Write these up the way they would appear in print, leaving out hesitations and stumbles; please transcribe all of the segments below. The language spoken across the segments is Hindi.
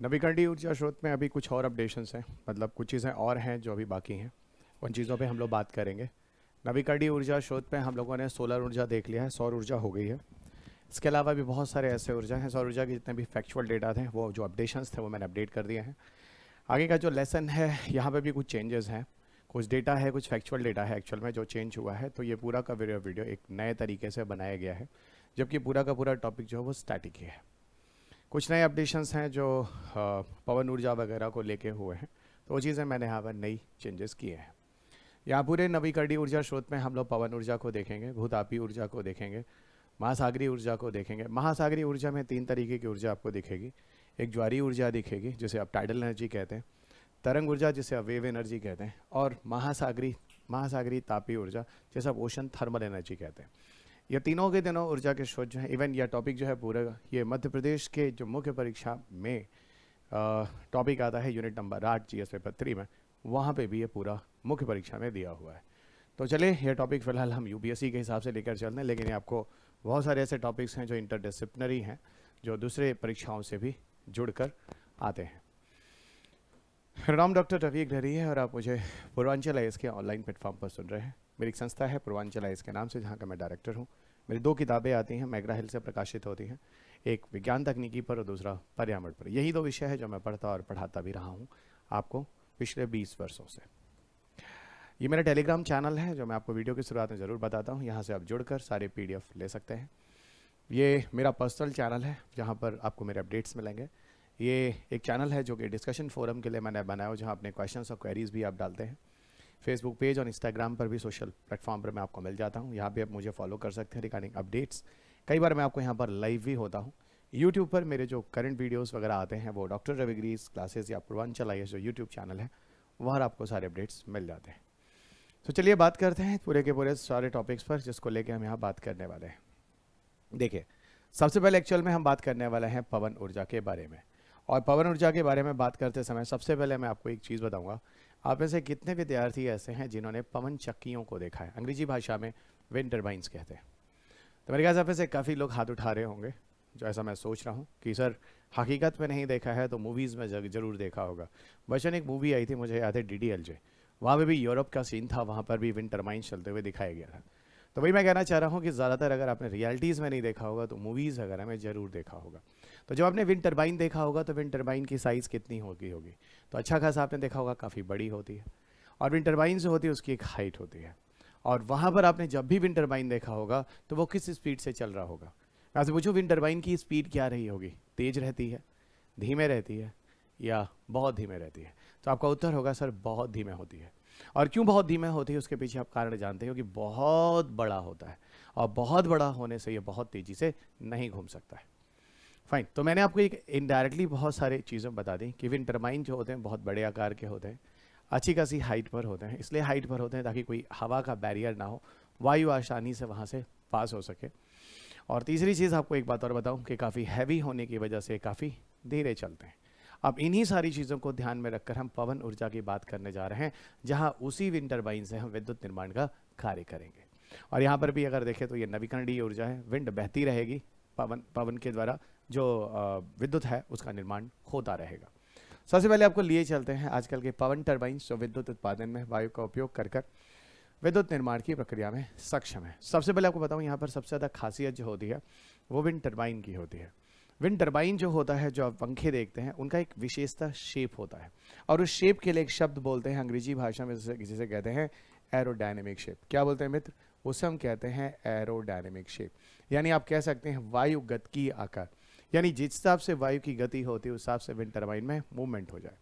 नवीकरणीय ऊर्जा स्रोत में अभी कुछ और अपडेशंस हैं, मतलब कुछ चीज़ें और हैं जो अभी बाकी हैं। उन चीज़ों पे हम लोग बात करेंगे। नवीकरणीय ऊर्जा स्रोत में हम लोगों ने सोलर ऊर्जा देख लिया है, सौर ऊर्जा हो गई है। इसके अलावा भी बहुत सारे ऐसे ऊर्जा हैं। सौर ऊर्जा के जितने भी फैक्चुअल डेटा थे, वो जो अपडेशंस थे वो मैंने अपडेट कर दिए हैं। आगे का जो लेसन है, यहाँ पे भी कुछ चेंजेस हैं। कुछ डेटा है, कुछ फैक्चुअल डेटा है एक्चुअल में जो चेंज हुआ है, तो ये पूरा का वीडियो एक नए तरीके से बनाया गया है, जबकि पूरा का पूरा टॉपिक जो है वो स्टैटिक ही है। कुछ नए अपडेशंस हैं जो पवन ऊर्जा वगैरह को लेके हुए हैं, तो वो चीज़ें मैंने यहाँ पर नई चेंजेस किए हैं। यहाँ पूरे नवीकरणीय ऊर्जा स्रोत में हम लोग पवन ऊर्जा को देखेंगे, भूतापीय ऊर्जा को देखेंगे, महासागरीय ऊर्जा को देखेंगे। महासागरीय ऊर्जा में 3 तरीके की ऊर्जा आपको दिखेगी। एक ज्वारीय ऊर्जा दिखेगी जिसे आप टाइडल एनर्जी कहते हैं, तरंग ऊर्जा जिसे आप वेव एनर्जी कहते हैं, और महासागरीय तापीय ऊर्जा जिसे आप ओशन थर्मल एनर्जी कहते हैं। ये तीनों के दिनों ऊर्जा के स्रोत जो है, इवन यह टॉपिक जो है पूरा ये मध्य प्रदेश के जो मुख्य परीक्षा में टॉपिक आता है यूनिट नंबर 8 जीएस पेपर 3 में, वहाँ पे भी ये पूरा मुख्य परीक्षा में दिया हुआ है। तो चलिए, ये टॉपिक फिलहाल हम यूपीएससी के हिसाब से लेकर चलते हैं, लेकिन ये आपको बहुत सारे ऐसे टॉपिक्स हैं जो इंटरडिसिप्लिनरी हैं, जो दूसरे परीक्षाओं से भी जुड़कर आते हैं। मेरा नाम डॉक्टर रवि अग्रहरी है और आप मुझे पूर्वांचल आईएएस के ऑनलाइन प्लेटफॉर्म पर सुन रहे हैं। मेरी एक संस्था है पूर्वांचल आईएएस के नाम से, जहाँ का मैं डायरेक्टर हूँ। मेरी 2 किताबें आती हैं, मैग्रा हिल से प्रकाशित होती हैं, एक विज्ञान तकनीकी पर और दूसरा पर्यावरण पर। यही 2 विषय है जो मैं पढ़ता और पढ़ाता भी रहा हूँ आपको पिछले 20 वर्षों से। ये मेरा टेलीग्राम चैनल है जो मैं आपको वीडियो की शुरुआत में ज़रूर बताता हूँ। यहाँ से आप जुड़कर सारे PDF ले सकते हैं। ये मेरा पर्सनल चैनल है जहाँ पर आपको मेरे अपडेट्स मिलेंगे। ये एक चैनल है जो कि डिस्कशन फोरम के लिए मैंने बनाया हो, जहाँ अपने क्वेश्चंस और क्वेरीज भी आप डालते हैं। फेसबुक पेज और इंस्टाग्राम पर भी, सोशल प्लेटफॉर्म पर मैं आपको मिल जाता हूँ। यहाँ पे आप मुझे फॉलो कर सकते हैं रिगार्डिंग अपडेट्स। कई बार मैं आपको यहाँ पर लाइव भी होता हूँ। यूट्यूब पर मेरे जो करंट वीडियोस वगैरह आते हैं वो डॉक्टर रविग्रीज क्लासेस या पूर्वांचल आईएएस जो यूट्यूब चैनल है, वहाँ आपको सारे अपडेट्स मिल जाते हैं। तो चलिए बात करते हैं पूरे के पूरे सारे टॉपिक्स पर जिसको लेके हम यहाँ बात करने वाले हैं। देखिए, सबसे पहले एक्चुअल में हम बात करने वाले हैं पवन ऊर्जा के बारे में। और पवन ऊर्जा के बारे में बात करते समय सबसे पहले मैं आपको एक चीज़ बताऊंगा। आप में से कितने विद्यार्थी ऐसे हैं जिन्होंने पवन चक्कियों को देखा है? अंग्रेजी भाषा में विंड टर्बाइंस कहते हैं। तो मेरे ख्याल से आप में से काफ़ी लोग हाथ उठा रहे होंगे, जो ऐसा मैं सोच रहा हूँ कि सर हकीकत में नहीं देखा है तो मूवीज़ में ज़रूर देखा होगा। बचपन एक मूवी आई थी, मुझे याद है, DDLJ। वहाँ पे भी यूरोप का सीन था, वहाँ पर भी विंड टर्बाइंस चलते हुए दिखाया गया था। तो वही मैं कहना चाह रहा हूँ कि ज़्यादातर अगर आपने रियलिटीज़ में नहीं देखा होगा तो मूवीज़ वगैरह में ज़रूर देखा होगा। तो जब आपने विंड टर्बाइन देखा होगा तो विंड टर्बाइन की साइज़ कितनी होगी? तो अच्छा खासा आपने देखा होगा, काफ़ी बड़ी होती है। और विंड टर्बाइन जो होती है उसकी एक हाइट होती है। और वहाँ पर आपने जब भी विंड टर्बाइन देखा होगा तो वो किस स्पीड से चल रहा होगा? मैं आपसे पूछूँ, विंड टर्बाइन की स्पीड क्या रही होगी? तेज़ रहती है, धीमे रहती है, या बहुत धीमे रहती है? तो आपका उत्तर होगा सर बहुत धीमे होती है। और क्यों बहुत धीमे होती है उसके पीछे आप कारण जानते हो कि बहुत बड़ा होता है, और बहुत बड़ा होने से ये बहुत तेज़ी से नहीं घूम सकता है। फाइन, तो मैंने आपको एक इनडायरेक्टली बहुत सारी चीज़ें बता दी कि विंड टर्बाइन जो होते हैं बहुत बड़े आकार के होते हैं, अच्छी खासी हाइट पर होते हैं। इसलिए हाइट पर होते हैं ताकि कोई हवा का बैरियर ना हो, वायु आसानी से वहाँ से पास हो सके। और तीसरी चीज़ आपको एक बात और बताऊँ कि काफ़ी हैवी होने की वजह से काफ़ी धीरे चलते हैं। अब इन्हीं सारी चीज़ों को ध्यान में रखकर हम पवन ऊर्जा की बात करने जा रहे हैं, जहां उसी विंड टर्बाइन से हम विद्युत निर्माण का कार्य करेंगे। और यहाँ पर भी अगर देखें तो ये नवीकरणीय ऊर्जा है, विंड बहती रहेगी, पवन के द्वारा जो विद्युत है उसका निर्माण होता रहेगा। सबसे पहले आपको लिए चलते हैं आजकल के पवन टर्बाइन जो विद्युत उत्पादन में वायु का उपयोग कर विद्युत निर्माण की प्रक्रिया में सक्षम है। सबसे पहले आपको बताऊँ, यहाँ पर सबसे ज़्यादा खासियत जो होती है वो विंड टर्बाइन की होती है। विंड टर्बाइन जो होता है, जो आप पंखे देखते हैं, उनका एक विशेषता शेप होता है, और उस शेप के लिए एक शब्द बोलते हैं अंग्रेजी भाषा में जिसे कहते हैं एरोडायनेमिक शेप। क्या बोलते हैं मित्र? उसे हम कहते हैं एरोडायनेमिक शेप, यानी आप कह सकते हैं वायु गतिकीय आकार। यानी जिस हिसाब से वायु की गति होती है उस हिसाब से विंड टर्बाइन में मूवमेंट हो जाए।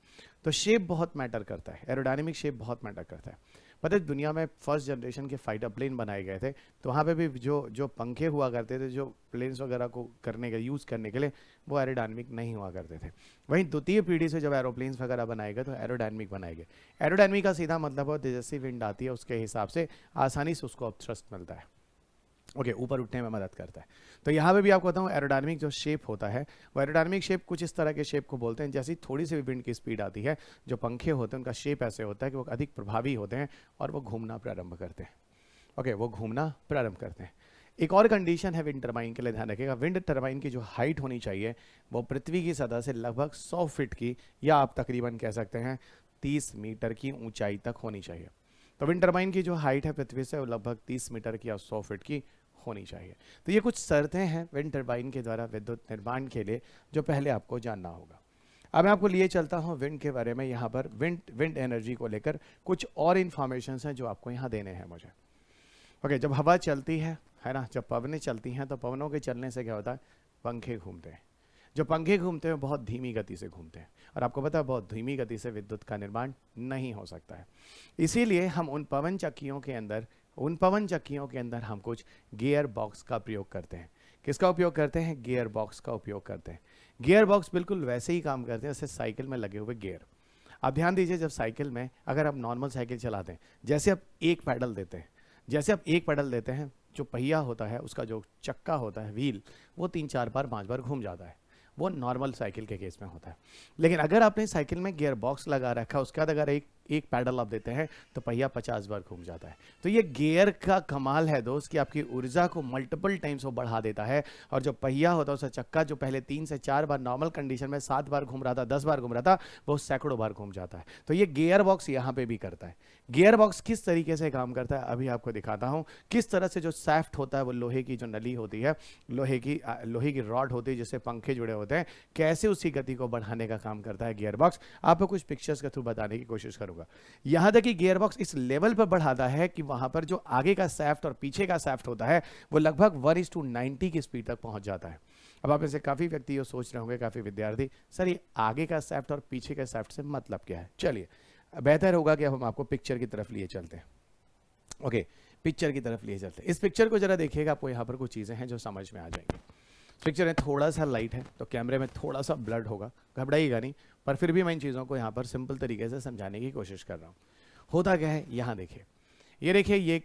तो शेप बहुत मैटर करता है, एरोडायनेमिक शेप बहुत मैटर करता है। पता है, दुनिया में फर्स्ट जनरेशन के फाइटर प्लेन बनाए गए थे, तो वहाँ पे भी जो पंखे हुआ करते थे, जो प्लेन्स वगैरह को करने के यूज़ करने के लिए, वो एरोडायनेमिक नहीं हुआ करते थे। वहीं द्वितीय पीढ़ी से जब एरोप्लेन्स वगैरह बनाए गए तो एरोडायनेमिक बनाए गए। एरोडायनेमिक का सीधा मतलब है जैसी विंड आती है उसके हिसाब से आसानी से उसको अपथ्रस्ट मिलता है, ओके, ऊपर उठने में मदद करता है। तो यहाँ पे भी आपको बताऊँ, एरोडायनेमिक जो शेप होता है वो एरोडायनेमिक शेप कुछ इस तरह के शेप को बोलते हैं। जैसी थोड़ी सी भी विंड की स्पीड आती है, जो पंखे होते हैं उनका शेप ऐसे होता है कि वो अधिक प्रभावी होते हैं और वो घूमना प्रारंभ करते हैं। ओके, वो घूमना प्रारंभ करते हैं। एक और कंडीशन है विंड टरबाइन के लिए, ध्यान रखिएगा, विंड टरबाइन की जो हाइट होनी चाहिए वो पृथ्वी की सतह से लगभग 100 फीट की, या आप तकरीबन कह सकते हैं 30 मीटर की ऊंचाई तक होनी चाहिए। तो विंड टरबाइन की जो हाइट है पृथ्वी से वो लगभग 30 मीटर की या 100 फीट की होनी चाहिए। तो ये कुछ शर्तें हैं विंड टरबाइन के द्वारा विद्युत निर्माण के लिए जो पहले आपको जानना होगा। अब मैं आपको लिए चलता हूँ विंड के बारे में, यहाँ पर विंड एनर्जी को लेकर कुछ और इन्फॉर्मेशन हैं जो आपको यहाँ देने हैं मुझे। ओके, जब हवा चलती है ना, जब पवनें चलती हैं तो पवनों के चलने से क्या होता है, पंखे घूमते हैं। जो पंखे घूमते हैं बहुत धीमी गति से घूमते हैं, और आपको पता है बहुत धीमी गति से विद्युत का निर्माण नहीं हो सकता है। इसीलिए हम उन पवन चक्कियों के अंदर हम कुछ गियर बॉक्स का प्रयोग करते हैं। किसका उपयोग करते हैं? गियर बॉक्स का उपयोग करते हैं। गियर बॉक्स बिल्कुल वैसे ही काम करते हैं जैसे साइकिल में लगे हुए गियर। आप ध्यान दीजिए, जब साइकिल में अगर आप नॉर्मल साइकिल चलाते हैं, जैसे आप एक पैडल देते हैं, जो पहिया होता है उसका जो चक्का होता है, व्हील, वो 3-4 बार 5 बार घूम जाता है। वो नॉर्मल साइकिल के केस में होता है। लेकिन अगर आपने साइकिल में गियर बॉक्स लगा रखा है, उसके बाद अगर एक पैडल आप देते हैं तो पहिया 50 बार घूम जाता है। तो ये गियर का कमाल है दोस्त कि आपकी ऊर्जा को मल्टीपल टाइम्स वो बढ़ा देता है, और जो पहिया होता है उसका चक्का जो पहले 3 से 4 बार नॉर्मल कंडीशन में 7 बार घूम रहा था, 10 बार घूम रहा था, वो सैकड़ों बार घूम जाता है। तो ये गियर बॉक्स यहाँ पे भी करता है। गियर बॉक्स किस तरीके से काम करता है अभी आपको दिखाता हूँ। किस तरह से जो सैफ्ट होता है, वो लोहे की जो नली होती है, लोहे की रॉड होती है जिससे पंखे जुड़े होते हैं, कैसे उसी गति को बढ़ाने का काम करता है गियर बॉक्स। आपको कुछ पिक्चर्स के थ्रू बताने की कोशिश करूंगा। यहां तक कि गियर बॉक्स इस लेवल पर बढ़ाता है कि वहां पर जो आगे का सैफ्ट और पीछे का सैफ्ट होता है वो लगभग 1:90 की स्पीड तक पहुंच जाता है। अब आप ऐसे काफी व्यक्ति ये सोच रहे होंगे, काफी विद्यार्थी, सर ये आगे का सैफ्ट और पीछे के सैफ्ट से मतलब क्या है? चलिए, बेहतर होगा कि अब हम आपको पिक्चर की तरफ लिए चलते हैं। ओके, पिक्चर की तरफ लिए चलते हैं। इस पिक्चर को जरा देखिएगा, आपको यहाँ पर कुछ चीजें हैं जो समझ में आ जाएंगी। पिक्चर में थोड़ा सा लाइट है तो कैमरे में थोड़ा सा ब्लड होगा, घबराइएगा नहीं, पर फिर भी मैं इन चीज़ों को यहाँ पर सिंपल तरीके से समझाने की कोशिश कर रहा हूँ। होता क्या है, यहाँ देखिए, ये देखिए, ये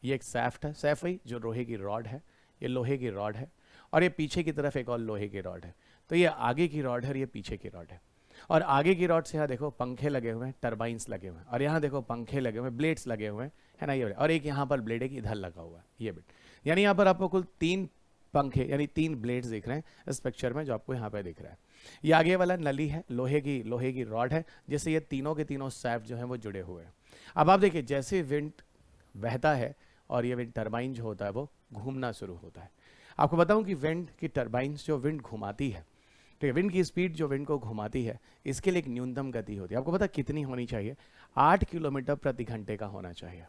एक सैफ्ट है, सैफई जो लोहे की रॉड है, ये लोहे की रॉड है, और ये पीछे की तरफ एक और लोहे की रॉड है। तो ये आगे की रॉड है और ये पीछे की रॉड है। और आगे की रॉड से यहाँ देखो पंखे लगे हुए हैं, टरबाइंस लगे हुए हैं, और यहाँ देखो पंखे लगे हुए हैं, ब्लेड्स लगे हुए हैं, है ना, ये, और एक यहाँ पर ब्लेड एक इधर लगा हुआ है, ये ब्लेड। यानी यहाँ पर आपको कुल 3 पंखे यानी 3 ब्लेड्स दिख रहे हैं इस पिक्चर में, जो आपको यहाँ पे दिख रहा है। ये आगे वाला नली है, लोहे की रॉड है, जिससे ये तीनों के तीनों सैफ्ट जो हैं वो जुड़े हुए हैं। अब आप देखिए, जैसे विंड बहता है और ये विंड टरबाइन जो होता है वो घूमना शुरू होता है। आपको बताऊं कि विंड की टरबाइंस जो विंड घुमाती है, ठीक है, विंड की स्पीड जो विंड को घुमाती है, इसके लिए एक न्यूनतम गति होती है। आपको पता कितनी होनी चाहिए? 8 किलोमीटर प्रति घंटे का होना चाहिए।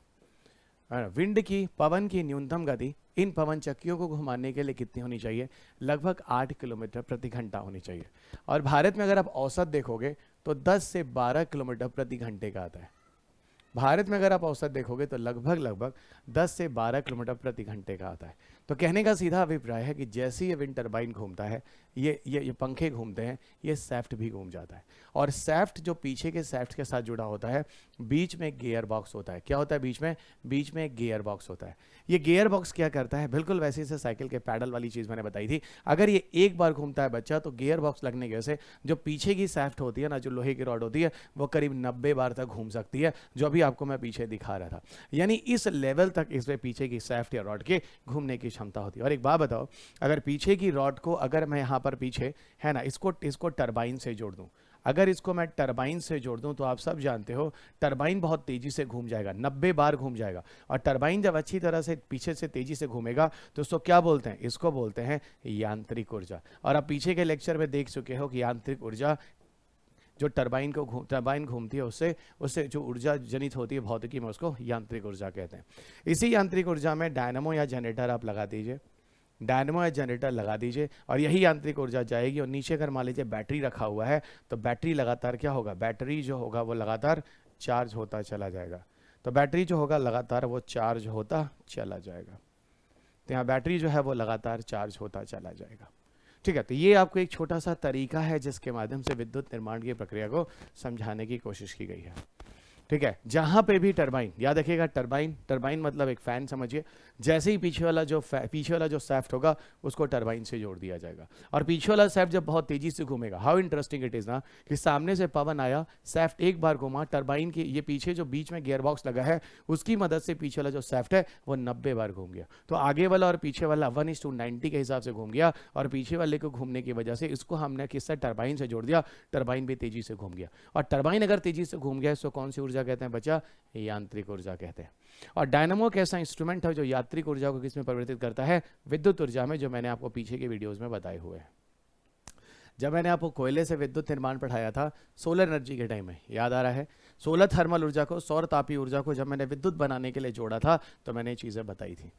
विंड की, पवन की न्यूनतम गति इन पवन चक्कियों को घुमाने के लिए कितनी होनी चाहिए? लगभग 8 किलोमीटर प्रति घंटा होनी चाहिए। और भारत में अगर आप औसत देखोगे तो 10 से 12 किलोमीटर प्रति घंटे का आता है। भारत में अगर आप औसत देखोगे तो लगभग 10 से 12 किलोमीटर प्रति घंटे का आता है। तो कहने का सीधा अभिप्राय है कि जैसे ये विंड टरबाइन घूमता है, ये पंखे घूमते हैं, ये सैफ्ट भी घूम जाता है। और सैफ्ट जो पीछे के सैफ्ट के साथ जुड़ा होता है, बीच में एक गियर बॉक्स होता है। क्या होता है बीच में एक गियर बॉक्स होता है। ये गियर बॉक्स क्या करता है? बिल्कुल वैसे से साइकिल के पैडल वाली चीज़ मैंने बताई थी। अगर ये एक बार घूमता है बच्चा, तो गियर बॉक्स लगने की वजह से जो पीछे की सैफ्ट होती है ना, जो लोहे की रॉड होती है, वो करीब 90 बार तक घूम सकती है, जो अभी आपको मैं पीछे दिखा रहा था। यानी इस लेवल तक इसमें पीछे की सैफ्ट या रॉड के घूमने की क्षमता होती है। और एक बात बताओ, अगर पीछे की रॉड को, अगर मैं यहाँ पर पीछे है ना, इसको टरबाइन से जोड़ दूं, अगर इसको मैं टरबाइन से जोड़ दूं, तो आप सब जानते हो टरबाइन बहुत तेजी से घूम जाएगा, 90 बार घूम जाएगा। और टरबाइन जब अच्छी तरह से पीछे से तेजी से घूमेगा तो उसको क्या बोलते हैं? इसको बोलते हैं यांत्रिक ऊर्जा। और आप पीछे के लेक्चर में देख चुके हो कि यांत्रिक ऊर्जा, जो टरबाइन घूमती है, उससे जो ऊर्जा जनित होती है भौतिकी में, उसको यांत्रिक ऊर्जा कहते हैं। इसी यांत्रिक ऊर्जा में डायनामो या जनरेटर आप लगा दीजिए, डायनामो या जनरेटर लगा दीजिए, और यही यांत्रिक ऊर्जा जाएगी। और नीचे अगर मान लीजिए बैटरी रखा हुआ है, तो बैटरी लगातार क्या होगा? बैटरी जो होगा वो लगातार चार्ज होता चला जाएगा। तो बैटरी जो होगा लगातार वो चार्ज होता चला जाएगा। तो यहाँ बैटरी जो है वो लगातार चार्ज होता चला जाएगा। ठीक है, तो ये आपको एक छोटा सा तरीका है जिसके माध्यम से विद्युत निर्माण की प्रक्रिया को समझाने की कोशिश की गई है। ठीक है, जहां पे भी टरबाइन, याद रखिएगा टरबाइन, टरबाइन मतलब एक फैन समझिए, जैसे ही पीछे वाला जो शाफ्ट होगा उसको टरबाइन से जोड़ दिया जाएगा, और पीछे वाला शाफ्ट जब बहुत तेजी से घूमेगा, हाउ इंटरेस्टिंग इट इज ना, कि सामने से पवन आया, शाफ्ट एक बार घुमा, टरबाइन की ये पीछे जो बीच में गियर बॉक्स लगा है उसकी मदद से पीछे वाला जो शाफ्ट है वो 90 बार घूम गया, तो आगे वाला और पीछे वाला 1:90 के हिसाब से घूम गया, और पीछे वाले को घूमने की वजह से इसको हमने किससे, टरबाइन से जोड़ दिया, टरबाइन भी तेजी से घूम गया, और टरबाइन अगर तेजी से घूम गया इसको कौन सी ऊर्जा कहते हैं बच्चा, यांत्रिक ऊर्जा कहते हैं। और डायनामो एक ऐसा इंस्ट्रूमेंट है जो यांत्रिक ऊर्जा को किसमें परिवर्तित करता है, विद्युत ऊर्जा में, जो मैंने आपको पीछे के वीडियोस में बताए हुए हैं। जब मैंने आपको कोयले से विद्युत निर्माण पढ़ाया था सोलर एनर्जी के टाइम में, याद आ रहा है, सोलर थर्मल ऊर्जा को, सौर तापीय ऊर्जा को जब मैंने विद्युत बनाने के लिए जोड़ा था तो मैंने ये चीज़ें बताई थी।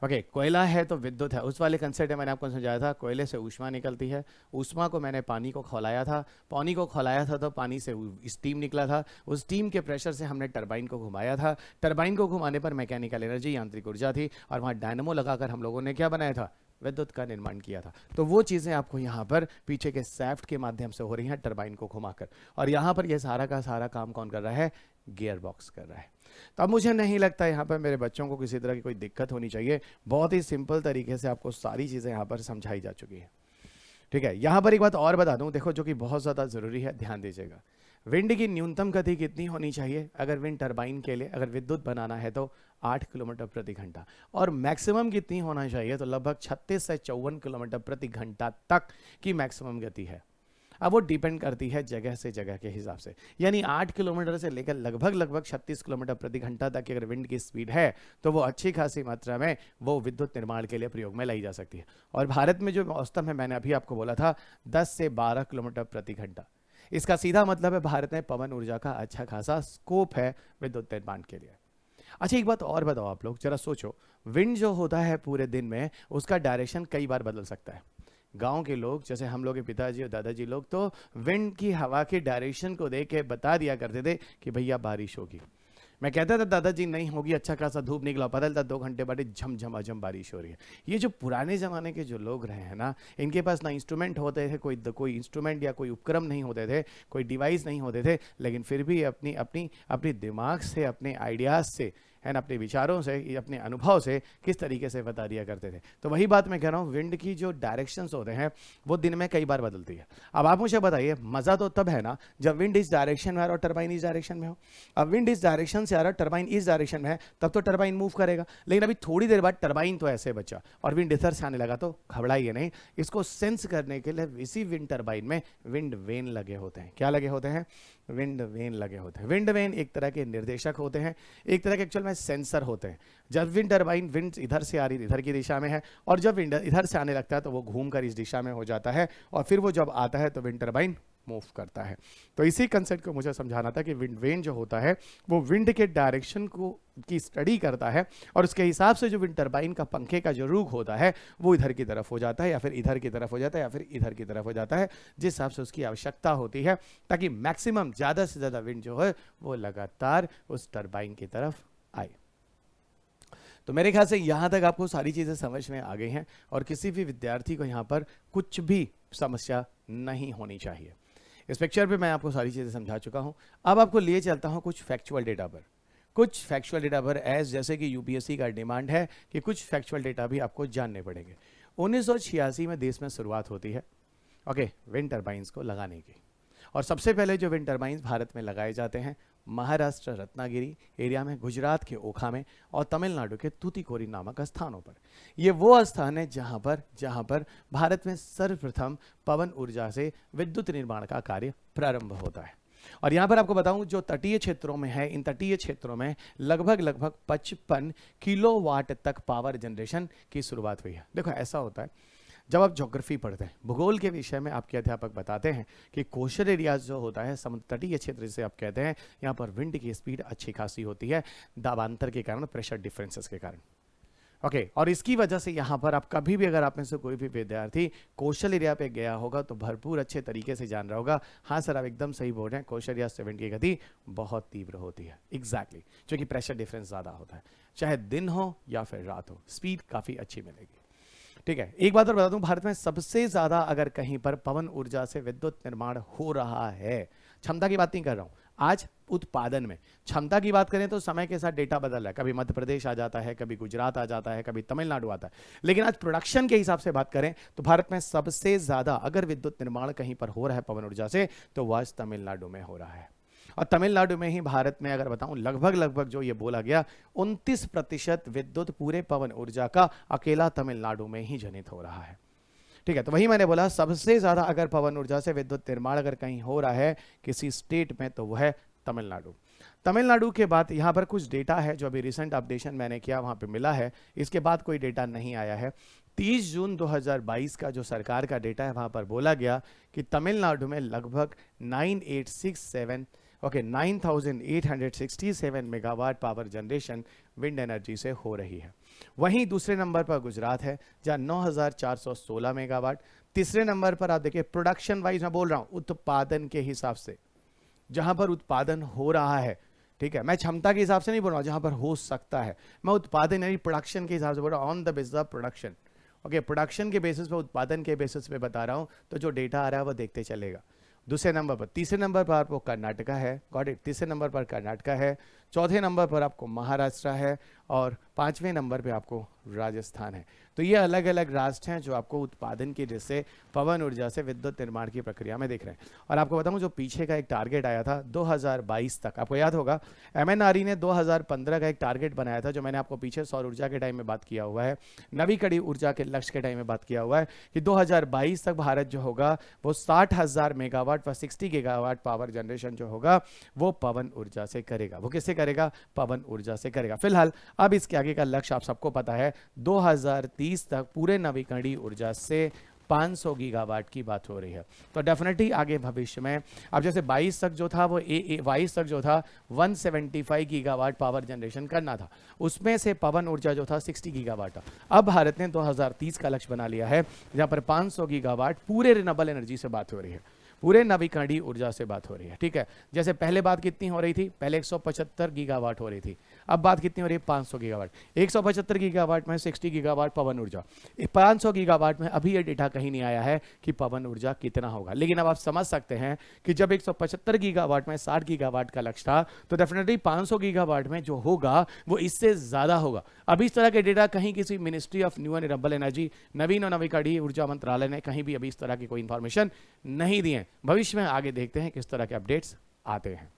ओके, कोयला है तो विद्युत है, उस वाले कंसेप्ट में मैंने आपको समझाया था, कोयले से ऊष्मा निकलती है, ऊष्मा को मैंने पानी को खौलाया था, पानी को खौलाया था तो पानी से स्टीम निकला था, उस स्टीम के प्रेशर से हमने टरबाइन को घुमाया था, टरबाइन को घुमाने पर मैकेनिकल एनर्जी, यांत्रिक ऊर्जा थी, और वहाँ डायनमो लगाकर हम लोगों ने क्या बनाया था, विद्युत का निर्माण किया था। तो वो चीज़ें आपको यहाँ पर पीछे के सैफ्ट के माध्यम से हो रही हैं टरबाइन को घुमाकर, और यहाँ पर ये सारा का सारा काम कौन कर रहा है, गियर बॉक्स कर रहा है। तो अब मुझे नहीं लगता यहाँ पर मेरे बच्चों को किसी तरह की कोई दिक्कत होनी चाहिए, बहुत ही सिंपल तरीके से आपको सारी चीज़ें यहाँ पर समझाई जा चुकी है। ठीक है, यहाँ पर एक बात और बता दूँ, देखो जो कि बहुत ज़्यादा ज़रूरी है, ध्यान दीजिएगा, विंड की न्यूनतम गति कितनी होनी चाहिए, अगर विंड टरबाइन के लिए अगर विद्युत बनाना है तो 8 किलोमीटर प्रति घंटा, और मैक्सिमम कितनी होना चाहिए, तो लगभग 36 से 54 किलोमीटर प्रति घंटा तक की मैक्सिमम गति है। अब वो डिपेंड करती है जगह से जगह के हिसाब से, यानी 8 किलोमीटर से लेकर लगभग 36 किलोमीटर प्रति घंटा तक की अगर विंड की स्पीड है तो वो अच्छी खासी मात्रा में वो विद्युत निर्माण के लिए प्रयोग में लाई जा सकती है। और भारत में जो औसतन है, मैंने अभी आपको बोला था 10 से 12 किलोमीटर प्रति घंटा, इसका सीधा मतलब है भारत में पवन ऊर्जा का अच्छा खासा स्कोप है विद्युत निर्माण के लिए। अच्छा, एक बात और बताओ आप लोग, जरा सोचो, विंड जो होता है पूरे दिन में उसका डायरेक्शन कई बार बदल सकता है। गांव के लोग, जैसे हम लोग के पिताजी और दादाजी लोग, तो विंड की हवा के डायरेक्शन को देख के बता दिया करते थे कि भैया बारिश होगी। मैं कहता था दादाजी नहीं होगी, अच्छा खासा धूप निकला, पता चलता 2 घंटे बाद झमझमाझम बारिश हो रही है। ये जो पुराने ज़माने के जो लोग रहे हैं ना, इनके पास ना इंस्ट्रूमेंट होते थे, कोई इंस्ट्रूमेंट या कोई उपकरण नहीं होते थे, कोई डिवाइस नहीं होते थे, लेकिन फिर भी अपनी दिमाग से, अपने आइडियाज़ से, है ना, अपने विचारों से, अपने अनुभव से किस तरीके से बता दिया करते थे। तो वही बात मैं कह रहा हूँ, विंड की जो डायरेक्शंस होते हैं वो दिन में कई बार बदलती है। अब आप मुझे बताइए, मज़ा तो तब है ना जब विंड इस डायरेक्शन में आ रहा और टरबाइन इस डायरेक्शन में हो। अब विंड इस डायरेक्शन से आ रहा, टरबाइन इस डायरेक्शन में है, तब तो टरबाइन मूव करेगा, लेकिन अभी थोड़ी देर बाद टरबाइन तो ऐसे बचा और विंड इधर से आने लगा, तो घबराइए नहीं, इसको सेंस करने के लिए इसी विंड टरबाइन में विंड वेन लगे होते हैं। क्या लगे होते हैं? विंड वेन लगे होते हैं। विंड वेन एक तरह के निर्देशक होते हैं, एक तरह के एक्चुअल में सेंसर होते हैं। जब विंड टरबाइन, विंड इधर से आ रही इधर की दिशा में है, और जब विंड इधर से आने लगता है तो वो घूमकर इस दिशा में हो जाता है, और फिर वो जब आता है तो विंड टरबाइन मूव करता है। तो इसी कंसेप्ट को मुझे समझाना था कि विंड वेन जो होता है वो विंड के डायरेक्शन को की स्टडी करता है, और उसके हिसाब से जो विंड टरबाइन का पंखे का जो रुख होता है वो इधर की तरफ हो जाता है, या फिर इधर की तरफ हो जाता है, या फिर इधर की तरफ हो जाता है, जिस हिसाब से उसकी आवश्यकता होती है, ताकि मैक्सिमम ज़्यादा से ज़्यादा विंड जो है वो लगातार उस टरबाइन की तरफ आए। तो मेरे ख्याल से यहाँ तक आपको सारी चीज़ें समझ में आ गई हैं, और किसी भी विद्यार्थी को यहाँ पर कुछ भी समस्या नहीं होनी चाहिए। इस पिक्चर पे मैं आपको सारी चीज़ें समझा चुका हूँ। अब आपको लिए चलता हूँ कुछ फैक्चुअल डेटा पर, एज जैसे कि यूपीएससी का डिमांड है कि कुछ फैक्चुअल डेटा भी आपको जानने पड़ेंगे। 1986 में देश में शुरुआत होती है विंड टरबाइंस को लगाने की, और सबसे पहले जो विंड टरबाइंस भारत में लगाए जाते हैं महाराष्ट्र रत्नागिरी एरिया में, गुजरात के ओखा में, और तमिलनाडु के तूतीकोरी नामक स्थानों पर। ये वो स्थान है जहाँ पर भारत में सर्वप्रथम पवन ऊर्जा से विद्युत निर्माण का कार्य प्रारंभ होता है। और यहाँ पर आपको बताऊं, जो तटीय क्षेत्रों में है, इन तटीय क्षेत्रों में लगभग 55 किलोवाट तक पावर जनरेशन की शुरुआत हुई है। देखो ऐसा होता है, जब आप ज्योग्राफी पढ़ते हैं, भूगोल के विषय में आपके अध्यापक बताते हैं कि कोस्टल एरियाज जो होता है, समुद्र तटीय क्षेत्र जिसे आप कहते हैं, यहाँ पर विंड की स्पीड अच्छी खासी होती है, दाबांतर के कारण, प्रेशर डिफरेंसेस के कारण। और इसकी वजह से यहाँ पर आप कभी भी, अगर आप में से कोई भी विद्यार्थी कोस्टल एरिया पे गया होगा तो भरपूर अच्छे तरीके से जान रहा होगा, हाँ सर आप एकदम सही बोल रहे हैं, कोस्टल एरिया से विंड की गति बहुत तीव्र होती है। एग्जैक्टली, क्योंकि प्रेशर डिफरेंस ज़्यादा होता है, चाहे दिन हो या फिर रात हो, स्पीड काफ़ी अच्छी मिलेगी। ठीक है, एक बात और बता दूं, भारत में सबसे ज़्यादा अगर कहीं पर पवन ऊर्जा से विद्युत निर्माण हो रहा है, क्षमता की बात नहीं कर रहा हूँ, आज उत्पादन में। क्षमता की बात करें तो समय के साथ डेटा बदल रहा है, कभी मध्य प्रदेश आ जाता है, कभी गुजरात आ जाता है, कभी तमिलनाडु आता है। लेकिन आज प्रोडक्शन के हिसाब से बात करें तो भारत में सबसे ज्यादा अगर विद्युत निर्माण कहीं पर हो रहा है पवन ऊर्जा से, तो वह तमिलनाडु में हो रहा है। और तमिलनाडु में ही भारत में अगर बताऊं लगभग जो ये बोला गया 29% विद्युत पूरे पवन ऊर्जा का अकेला तमिलनाडु में ही जनित हो रहा है। ठीक है, तो वही मैंने बोला सबसे ज्यादा अगर पवन ऊर्जा से विद्युत निर्माण अगर कहीं हो रहा है किसी स्टेट में तो वह है तमिलनाडु। तमिलनाडु के बाद यहाँ पर कुछ डेटा है जो अभी रिसेंट अपडेशन मैंने किया वहाँ पे मिला है, इसके बाद कोई डेटा नहीं आया है। 30 जून 2022 का जो सरकार का डेटा है वहाँ पर बोला गया कि तमिलनाडु में लगभग 9,867 megawatt power generation wind energy से हो रही है। वहीं दूसरे नंबर पर गुजरात है जहां 9,416 मेगावाट। तीसरे नंबर पर आप देखिए प्रोडक्शन वाइज मैं बोल रहा हूं उत्पादन के हिसाब से, जहां पर उत्पादन हो रहा है, ठीक है, मैं क्षमता के हिसाब से नहीं बोल रहा हूं, जहां पर हो सकता है, मैं उत्पादन यानी प्रोडक्शन के हिसाब से बोल रहा हूं, on the basis of production. Okay, production के बेसिस पे, उत्पादन के बेसिस पे बता रहा हूं, तो जो डेटा आ रहा है वो देखते चलेगा। दूसरे नंबर पर, तीसरे नंबर पर आपको कर्नाटका है, गॉट इट, तीसरे नंबर पर कर्नाटका है, चौथे नंबर पर आपको महाराष्ट्र है और पांचवें नंबर पे आपको राजस्थान है। तो ये अलग अलग राज्य हैं जो आपको उत्पादन की जैसे पवन ऊर्जा से विद्युत निर्माण की प्रक्रिया में दिख रहे हैं। और आपको बताऊं जो पीछे का एक टारगेट आया था 2022 तक, आपको याद होगा एमएनआरई ने 2015 का एक टारगेट बनाया था जो मैंने आपको पीछे सौर ऊर्जा के टाइम में बात किया हुआ है, नवीकरणीय ऊर्जा के लक्ष्य के टाइम में बात किया हुआ है कि 2022 तक भारत जो होगा वो 60,000 मेगावाट व 60 गीगावाट पावर जनरेशन जो होगा वो पवन ऊर्जा से करेगा। वो किससे करेगा? पवन ऊर्जा से करेगा। फिलहाल अब इसके आगे का लक्ष्य आप सबको पता है, 2030 तक पूरे नवीकरणीय ऊर्जा से 500 गीगावाट की बात हो रही है। तो डेफिनेटली आगे भविष्य में अब जैसे 22 तक जो था वो 22 तक जो था 175 गीगावाट पावर जनरेशन करना था, उसमें से पवन ऊर्जा जो था 60 गीगावाट था। अब भारत ने 2030 का लक्ष्य बना लिया है जहां पर 500 गीगावाट पूरे रिन्यूएबल एनर्जी से बात हो रही है, पूरे नवीकरणीय ऊर्जा से बात हो रही है। ठीक है, जैसे पहले बात कितनी हो रही थी? पहले 175 गीगावाट हो रही थी, अब बात कितनी हो रही है? 500 गीगावाट। 175 गीगावाट में 60 गीगावाट पवन ऊर्जा, 500 गीगावाट में अभी ये डेटा कहीं नहीं आया है कि पवन ऊर्जा कितना होगा। लेकिन अब आप समझ सकते हैं कि जब 175 गीगावाट में 60 गीगावाट का लक्ष्य था तो डेफिनेटली 500 गीगावाट में जो होगा वो इससे ज्यादा होगा। अभी इस तरह के डेटा कहीं किसी ministry of new and renewable energy, नवीन और नवीकरणीय ऊर्जा मंत्रालय ने कहीं भी अभी इस तरह की कोई इंफॉर्मेशन नहीं दी है। भविष्य में आगे देखते हैं किस तरह के अपडेट्स आते हैं।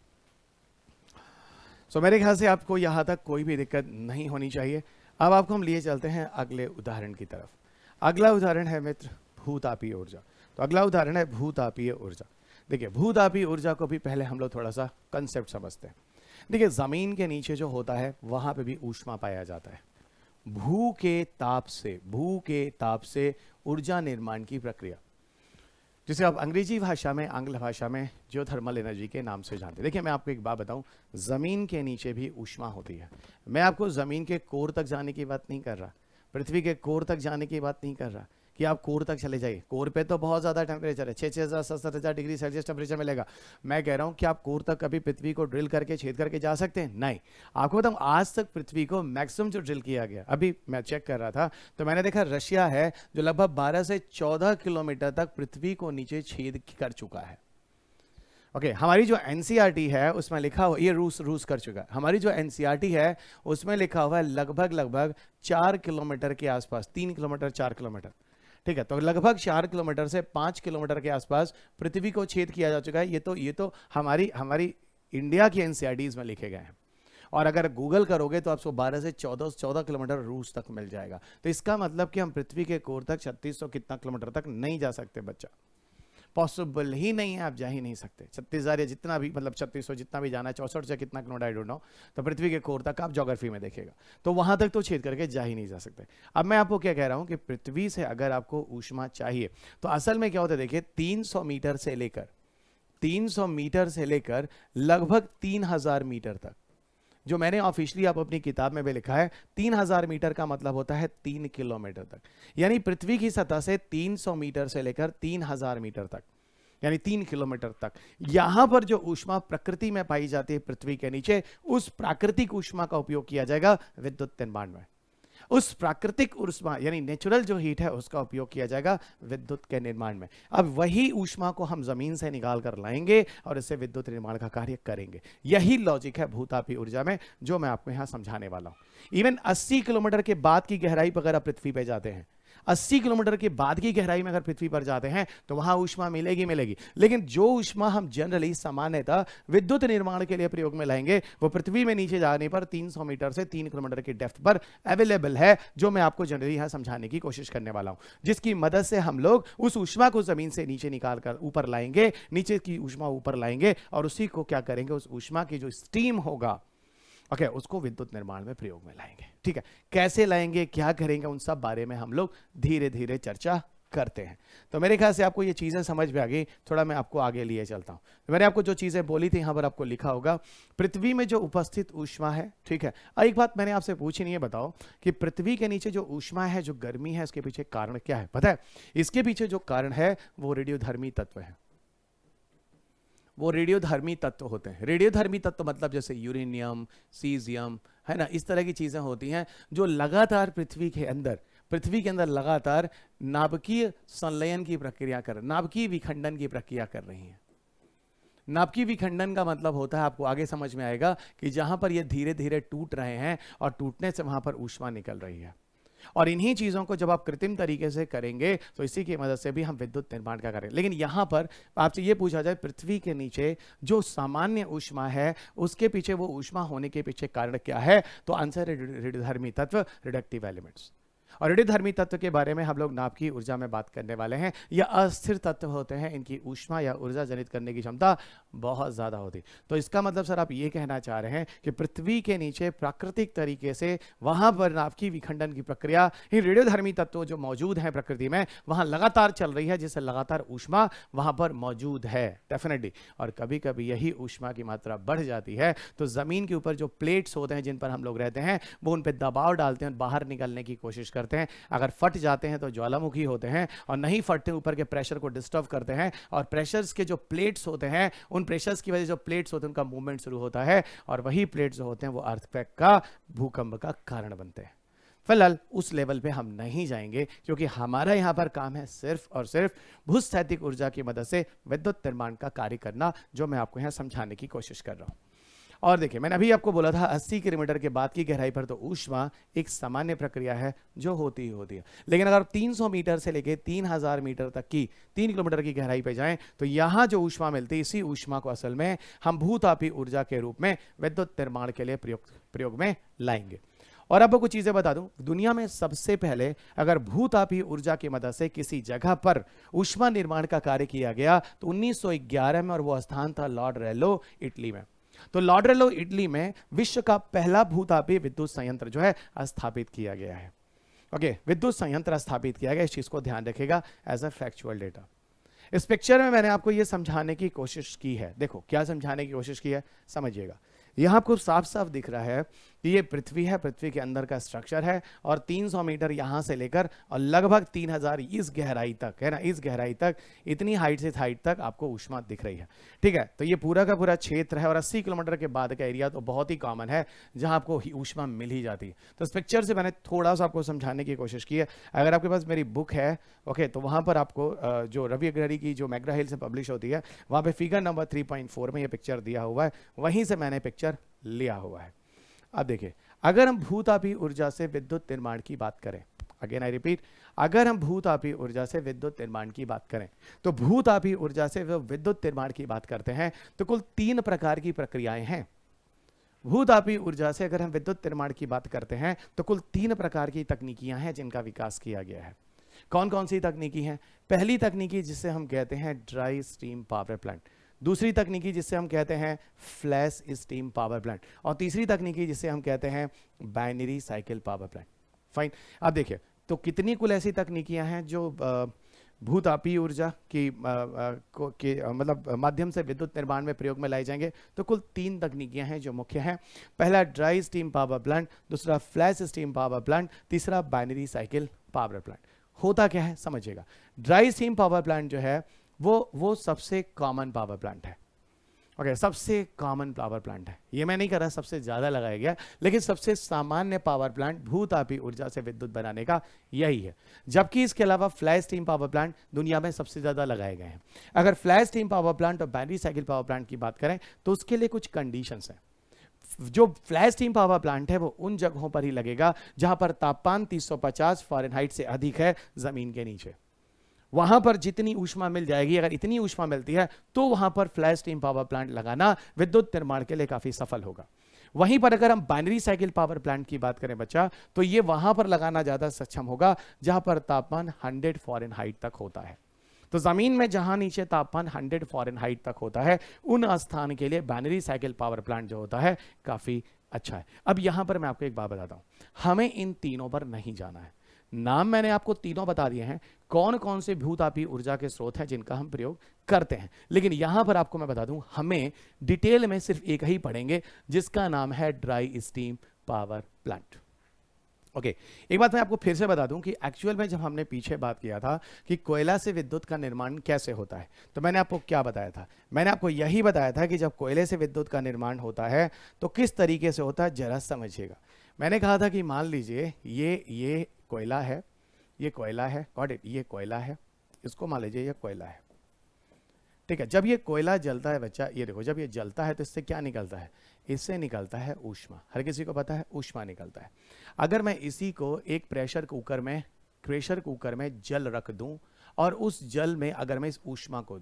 मेरे ख्याल से आपको यहां तक कोई भी दिक्कत नहीं होनी चाहिए। अब आपको हम लिए चलते हैं अगले उदाहरण की तरफ। अगला उदाहरण है मित्र भूतापीय ऊर्जा। तो अगला उदाहरण है भूतापीय ऊर्जा। देखिए भूतापीय ऊर्जा को भी पहले हम लोग थोड़ा सा कंसेप्ट समझते हैं। देखिए जमीन के नीचे जो होता है वहां पे भी ऊष्मा पाया जाता है। भू के ताप से ऊर्जा निर्माण की प्रक्रिया, जिसे आप अंग्रेजी भाषा में, आंग्ल भाषा में जियोथर्मल एनर्जी के नाम से जानते हैं। देखिए मैं आपको एक बात बताऊं, जमीन के नीचे भी ऊष्मा होती है। मैं आपको जमीन के कोर तक जाने की बात नहीं कर रहा, पृथ्वी के कोर तक जाने की बात नहीं कर रहा कि आप कोर तक चले जाइए। कोर पे तो बहुत ज़्यादा टेम्परेचर है, 6,000 7,000 डिग्री सेल्सियस टेम्परेचर मिलेगा। मैं कह रहा हूँ कि आप कोर तक कभी पृथ्वी को ड्रिल करके छेद करके जा सकते हैं? नहीं। आपको बताऊँ आज तक पृथ्वी को मैक्सिमम जो ड्रिल किया गया, अभी मैं चेक कर रहा था तो मैंने देखा रशिया है जो लगभग 12 से 14 किलोमीटर तक पृथ्वी को नीचे छेद कर चुका है। ओके, हमारी जो एनसीईआरटी है उसमें लिखा हुआ, ये रूस कर चुका है। हमारी जो एनसीईआरटी है उसमें लिखा हुआ है लगभग 4 किलोमीटर के आसपास, 3 किलोमीटर 4 किलोमीटर। ठीक है, तो लगभग 4 किलोमीटर से 5 किलोमीटर के आसपास पृथ्वी को छेद किया जा चुका है। ये तो हमारी इंडिया की एनसीईआरटीज में लिखे गए हैं। और अगर गूगल करोगे तो आपको 12 से 14 किलोमीटर रूस तक मिल जाएगा। तो इसका मतलब कि हम पृथ्वी के कोर तक 3600 कितना किलोमीटर तक नहीं जा सकते बच्चा, पॉसिबल ही नहीं है, आप जा ही नहीं सकते। 36,000 या जितना भी, मतलब 3600 जितना भी जाना है, 64 से कितना किलोमीटर आई डोंट नो, तो पृथ्वी के कोर तक आप ज्योग्राफी में देखेगा तो वहां तक तो छेद करके जा ही नहीं जा सकते। अब मैं आपको क्या कह रहा हूं कि पृथ्वी से अगर आपको ऊष्मा चाहिए तो असल में क्या होता है, देखिए 300 मीटर से लेकर लगभग 3000 मीटर तक, जो मैंने ऑफिशियली आप अपनी किताब में भी लिखा है, 3000 मीटर का मतलब होता है 3 किलोमीटर तक। यानी पृथ्वी की सतह से 300 मीटर से लेकर 3000 मीटर तक, यानी 3 किलोमीटर तक, यहां पर जो ऊष्मा प्रकृति में पाई जाती है पृथ्वी के नीचे, उस प्राकृतिक ऊष्मा का उपयोग किया जाएगा विद्युत निर्माण में। उस प्राकृतिक ऊष्मा यानी नेचुरल जो हीट है उसका उपयोग किया जाएगा विद्युत के निर्माण में। अब वही ऊष्मा को हम जमीन से निकाल कर लाएंगे और इससे विद्युत निर्माण का कार्य करेंगे। यही लॉजिक है भूतापी ऊर्जा में जो मैं आपको यहां समझाने वाला हूं। इवन 80 किलोमीटर के बाद की गहराई पर अगर आप पृथ्वी पे जाते हैं, 80 किलोमीटर के बाद की गहराई में अगर पृथ्वी पर जाते हैं तो वहां ऊष्मा मिलेगी मिलेगी, लेकिन जो ऊष्मा हम जनरली सामान्यतः विद्युत निर्माण के लिए प्रयोग में लाएंगे वो पृथ्वी में नीचे जाने पर 300 मीटर से 3 किलोमीटर की डेप्थ पर अवेलेबल है, जो मैं आपको जनरली यहां समझाने की कोशिश करने वाला हूं, जिसकी मदद से हम लोग उस ऊष्मा को जमीन से नीचे निकाल कर ऊपर लाएंगे, नीचे की ऊष्मा ऊपर लाएंगे और उसी को क्या करेंगे, उस ऊष्मा की जो स्टीम होगा ओके उसको विद्युत निर्माण में प्रयोग में लाएंगे। ठीक है, कैसे लाएंगे, क्या करेंगे, उन सब बारे में हम लोग धीरे धीरे चर्चा करते हैं। तो मेरे ख्याल से आपको ये चीजें समझ में आ गई। थोड़ा मैं आपको आगे लिए चलता हूं। तो मैंने आपको जो चीजें बोली थी यहां पर आपको लिखा होगा, पृथ्वी में जो उपस्थित ऊष्मा है, ठीक है। एक बात मैंने आपसे पूछी नहीं है, बताओ कि पृथ्वी के नीचे जो ऊष्मा है, जो गर्मी है, इसके पीछे कारण क्या है? पता है, इसके पीछे जो कारण है वो रेडियोधर्मी तत्व है। वो रेडियोधर्मी तत्व होते हैं। रेडियोधर्मी तत्व मतलब जैसे यूरेनियम, सीजियम, है ना, इस तरह की चीजें होती हैं जो लगातार पृथ्वी के अंदर लगातार नाभिकीय संलयन की प्रक्रिया नाभिकीय विखंडन की प्रक्रिया कर रही हैं। नाभिकीय विखंडन का मतलब होता है, आपको आगे समझ में आएगा, कि जहां पर ये धीरे धीरे टूट रहे हैं और टूटने से वहां पर ऊष्मा निकल रही है। और इन्हीं चीजों को जब आप कृत्रिम तरीके से करेंगे तो इसी की मदद से भी हम विद्युत निर्माण का करें। लेकिन यहां पर आपसे ये पूछा जाए, पृथ्वी के नीचे जो सामान्य ऊष्मा है उसके पीछे, वो ऊष्मा होने के पीछे कारण क्या है? तो आंसर है रेडियोधर्मी तत्व, रिडक्टिव एलिमेंट्स। और रेडियोधर्मी तत्व के बारे में हम लोग नाभिकीय ऊर्जा में बात करने वाले हैं। यह अस्थिर तत्व होते हैं, इनकी ऊष्मा या ऊर्जा जनित करने की क्षमता बहुत ज्यादा होती। तो इसका मतलब सर आप ये कहना चाह रहे हैं कि पृथ्वी के नीचे प्राकृतिक तरीके से वहां पर नाभिकीय विखंडन की प्रक्रिया, इन रेडियोधर्मी तत्व जो मौजूद हैं प्रकृति में, वहां लगातार चल रही है, जिससे लगातार ऊष्मा वहां पर मौजूद है, डेफिनेटली। और कभी कभी यही ऊष्मा की मात्रा बढ़ जाती है तो जमीन के ऊपर जो प्लेट्स होते हैं जिन पर हम लोग रहते हैं, वो उन पर दबाव डालते हैं, बाहर निकलने की कोशिश करते हैं। अगर फट जाते हैं तो ज्वालामुखी होते हैं, और नहीं फटते ऊपर के प्रेशर को डिस्टर्ब करते हैं, और प्रेशर्स के जो प्लेट्स होते हैं, उन प्रेशर्स की वजह से जो प्लेट्स होते हैं उनका मूवमेंट शुरू होता है, और वही प्लेट्स जो होते हैं वो अर्थक्वेक का, भूकंप का कारण बनते हैं। फिलहाल उस लेवल पे हम नहीं जाएंगे, क्योंकि हमारा यहां पर काम है सिर्फ और सिर्फ भूस्थैतिक ऊर्जा की मदद से विद्युत निर्माण का कार्य करना, जो मैं आपको यहां समझाने की कोशिश कर रहा हूं। और देखिए, मैंने अभी आपको बोला था 80 किलोमीटर के बाद की गहराई पर तो ऊष्मा एक सामान्य प्रक्रिया है जो होती ही होती है। लेकिन अगर 300 मीटर से लेकर 3000 मीटर तक की 3 किलोमीटर की गहराई पे जाएं तो यहां जो ऊष्मा मिलती है, इसी ऊष्मा को असल में हम भूतापी ऊर्जा के रूप में विद्युत निर्माण के लिए प्रयोग में लाएंगे। और अब कुछ चीजें बता दूं, दुनिया में सबसे पहले अगर भूतापी ऊर्जा की मदद से किसी जगह पर ऊष्मा निर्माण का कार्य किया गया तो 1911 में, और वो स्थान था लॉर्ड रेलो, इटली में। तो लॉर्ड रेलो, इटली में विश्व का पहला भूतापी विद्युत संयंत्र जो है स्थापित किया गया है। ओके, विद्युत संयंत्र स्थापित किया गया, इस चीज को ध्यान रखिएगा एज अ फैक्चुअल डेटा। इस पिक्चर में मैंने आपको यह समझाने की कोशिश की है, देखो क्या समझाने की कोशिश की है, समझिएगा। यहां आपको साफ साफ दिख रहा है कि ये पृथ्वी है, पृथ्वी के अंदर का स्ट्रक्चर है, और 300 मीटर यहां से लेकर और लगभग 3000 इस गहराई तक, है ना, इस गहराई तक, इतनी हाइट से हाइट तक आपको ऊष्मा दिख रही है। ठीक है, तो ये पूरा का पूरा क्षेत्र है, और 80 किलोमीटर के बाद का एरिया तो बहुत ही कॉमन है जहां आपको ऊष्मा मिल ही जाती है। तो इस पिक्चर से मैंने थोड़ा सा आपको समझाने की कोशिश की है। अगर आपके पास मेरी बुक है, ओके, तो वहां पर आपको जो रवि अग्रवाल की जो मैग्रा हिल से पब्लिश होती है, वहां पे फिगर नंबर 3.4 में ये पिक्चर दिया हुआ है, वहीं से मैंने पिक्चर लिया हुआ है। अब देखिए, अगर हम भूतापी ऊर्जा से विद्युत निर्माण की बात करें, अगेन आई रिपीट, अगर हम भूतापी ऊर्जा से विद्युत निर्माण की बात करें, तो भूतापी ऊर्जा से विद्युत निर्माण की बात करते हैं तो कुल 3 प्रकार की प्रक्रियाएं हैं। भूतापी ऊर्जा से अगर हम विद्युत निर्माण की बात करते हैं तो कुल 3 प्रकार की तकनीकियां हैं जिनका विकास किया गया है। कौन कौन सी तकनीकी हैं? पहली तकनीकी जिसे हम कहते हैं ड्राई स्टीम पावर प्लांट, दूसरी तकनीकी जिसे हम कहते हैं फ्लैश स्टीम पावर प्लांट, और तीसरी तकनीकी जिसे हम कहते हैं binary cycle power plant. Fine, अब देखिए, तो कितनी कुल ऐसी तकनीकियां हैं जो भूतापी ऊर्जा की मतलब माध्यम से विद्युत निर्माण में प्रयोग में लाए जाएंगे? तो कुल 3 तकनीकियां हैं जो मुख्य हैं। पहला ड्राई स्टीम पावर प्लांट, दूसरा फ्लैश स्टीम पावर प्लांट, तीसरा बाइनरी साइकिल पावर प्लांट। होता क्या है समझिएगा, ड्राई स्टीम पावर प्लांट जो है वो सबसे कॉमन पावर प्लांट है। ओके, सबसे कॉमन पावर प्लांट है ये, मैं नहीं कर रहा सबसे ज्यादा लगाया गया, लेकिन सबसे सामान्य पावर प्लांट भूतापी ऊर्जा से विद्युत बनाने का यही है। जबकि इसके अलावा फ्लैश स्टीम पावर प्लांट दुनिया में सबसे ज्यादा लगाए गए हैं। अगर फ्लैश स्टीम पावर प्लांट और बैटरी साइकिल पावर प्लांट की बात करें तो उसके लिए कुछ कंडीशंस हैं। जो फ्लैश स्टीम पावर प्लांट है वो उन जगहों पर ही लगेगा जहां पर तापमान 350 फ़ारेनहाइट से अधिक है जमीन के नीचे। वहां पर जितनी ऊष्मा मिल जाएगी, अगर इतनी ऊष्मा मिलती है तो वहां पर फ्लैश स्टीम पावर प्लांट लगाना विद्युत निर्माण के लिए काफी सफल होगा। वहीं पर अगर हम बाइनरी साइकिल पावर प्लांट की बात करें बच्चा, तो ये वहां पर लगाना ज्यादा सक्षम होगा जहां पर तापमान 100 फ़ारेनहाइट तक होता है। तो जमीन में जहां नीचे तापमान 100 फ़ारेनहाइट तक होता है उन स्थान के लिए बाइनरी साइकिल पावर प्लांट जो होता है काफी अच्छा है। अब यहां पर मैं आपको एक बात बताता हूं, हमें इन तीनों पर नहीं जाना है। नाम मैंने आपको तीनों बता दिए हैं, कौन कौन से भूतापी ऊर्जा के स्रोत हैं जिनका हम प्रयोग करते हैं, लेकिन यहां पर आपको मैं बता दूं हमें डिटेल में सिर्फ एक ही पढ़ेंगे जिसका नाम है dry steam power plant. Okay, एक बात मैं आपको फिर से बता दूं कि एक्चुअल में जब हमने पीछे बात किया था कि कोयला से विद्युत का निर्माण कैसे होता है, तो मैंने आपको क्या बताया था? मैंने आपको यही बताया था कि जब कोयले से विद्युत का निर्माण होता है तो किस तरीके से होता है जरा समझिएगा। मैंने कहा था कि मान लीजिए ये कोयला है, ये कोयला है, गॉट इट, ये कोयला है, इसको मान लीजिए ये कोयला है, ठीक है। जब ये कोयला जलता है बच्चा, ये देखो, जब ये जलता है तो इससे क्या निकलता है? इससे निकलता है ऊष्मा। हर किसी को पता है ऊष्मा निकलता है। अगर मैं इसी को एक प्रेशर कुकर में जल रख दूं और उस जल में अगर मैं इस ऊष्मा को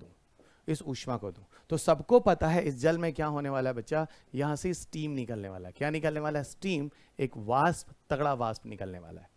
दूं, तो सबको पता है इस जल में क्या होने वाला है बच्चा? यहां से स्टीम निकलने वाला है। क्या निकलने वाला है? स्टीम, एक वाष्प, तगड़ा वाष्प निकलने वाला है।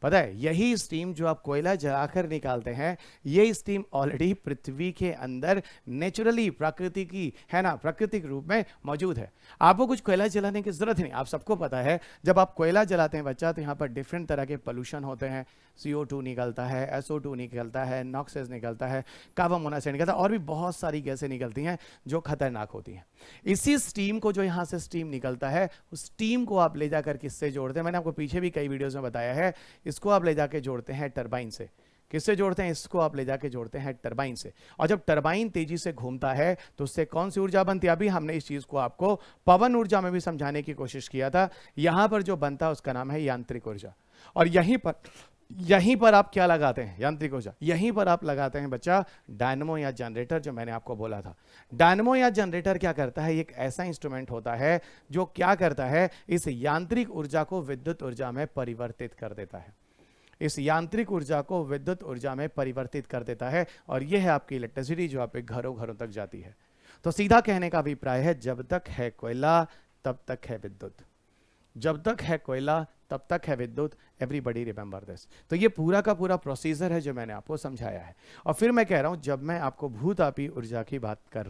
पता है, यही स्टीम जो आप कोयला जलाकर निकालते हैं, ये स्टीम ऑलरेडी पृथ्वी के अंदर नेचुरली, प्राकृतिक रूप में मौजूद है। आपको कुछ कोयला जलाने की जरूरत नहीं। आप सबको पता है जब आप कोयला जलाते हैं बच्चा तो यहाँ पर डिफरेंट तरह के पोल्यूशन होते हैं। CO2 निकलता है, SO2 निकलता है, नॉक्सेस निकलता है, कार्बन मोनोऑक्साइड निकलता है, और भी बहुत सारी गैसें निकलती हैं जो खतरनाक होती हैं। इसी स्टीम को, जो यहाँ से स्टीम निकलता है, उस स्टीम को आप ले जाकर किससे जोड़ते हैं? मैंने आपको पीछे भी कई वीडियोस में बताया है। इसको आप ले जाके जोड़ते हैं टरबाइन से। किससे जोड़ते हैं? इसको आप ले जाके जोड़ते हैं टरबाइन से। और जब टरबाइन तेजी से घूमता है तो उससे कौन सी ऊर्जा बनती है? अभी हमने इस चीज को आपको पवन ऊर्जा में भी समझाने की कोशिश किया था। यहां पर जो बनता है उसका नाम है यांत्रिक ऊर्जा। और यहीं पर आप क्या लगाते हैं? यांत्रिक ऊर्जा। यहीं पर आप लगाते हैं बच्चा डायनमो या जनरेटर, जो मैंने आपको बोला था। डायनमो या जनरेटर क्या करता है? एक ऐसा इंस्ट्रूमेंट होता है जो क्या करता है, इस यांत्रिक ऊर्जा को विद्युत ऊर्जा में परिवर्तित कर देता है। इस यांत्रिक ऊर्जा को विद्युत ऊर्जा में परिवर्तित कर देता है, और यह है आपकी इलेक्ट्रिसिटी जो आपके घरों घरों तक जाती है। तो सीधा कहने का अभिप्राय है, जब तक है कोयला तब तक है विद्युत। जब तक है कोयला तब तक है विद्युत। Everybody remember this. तो ये पूरा का पूरा प्रोसीजर है जो मैंने आपको समझाया है। और फिर मैं कह रहा हूं, जब मैं आपको भूतापी ऊर्जा की बात कर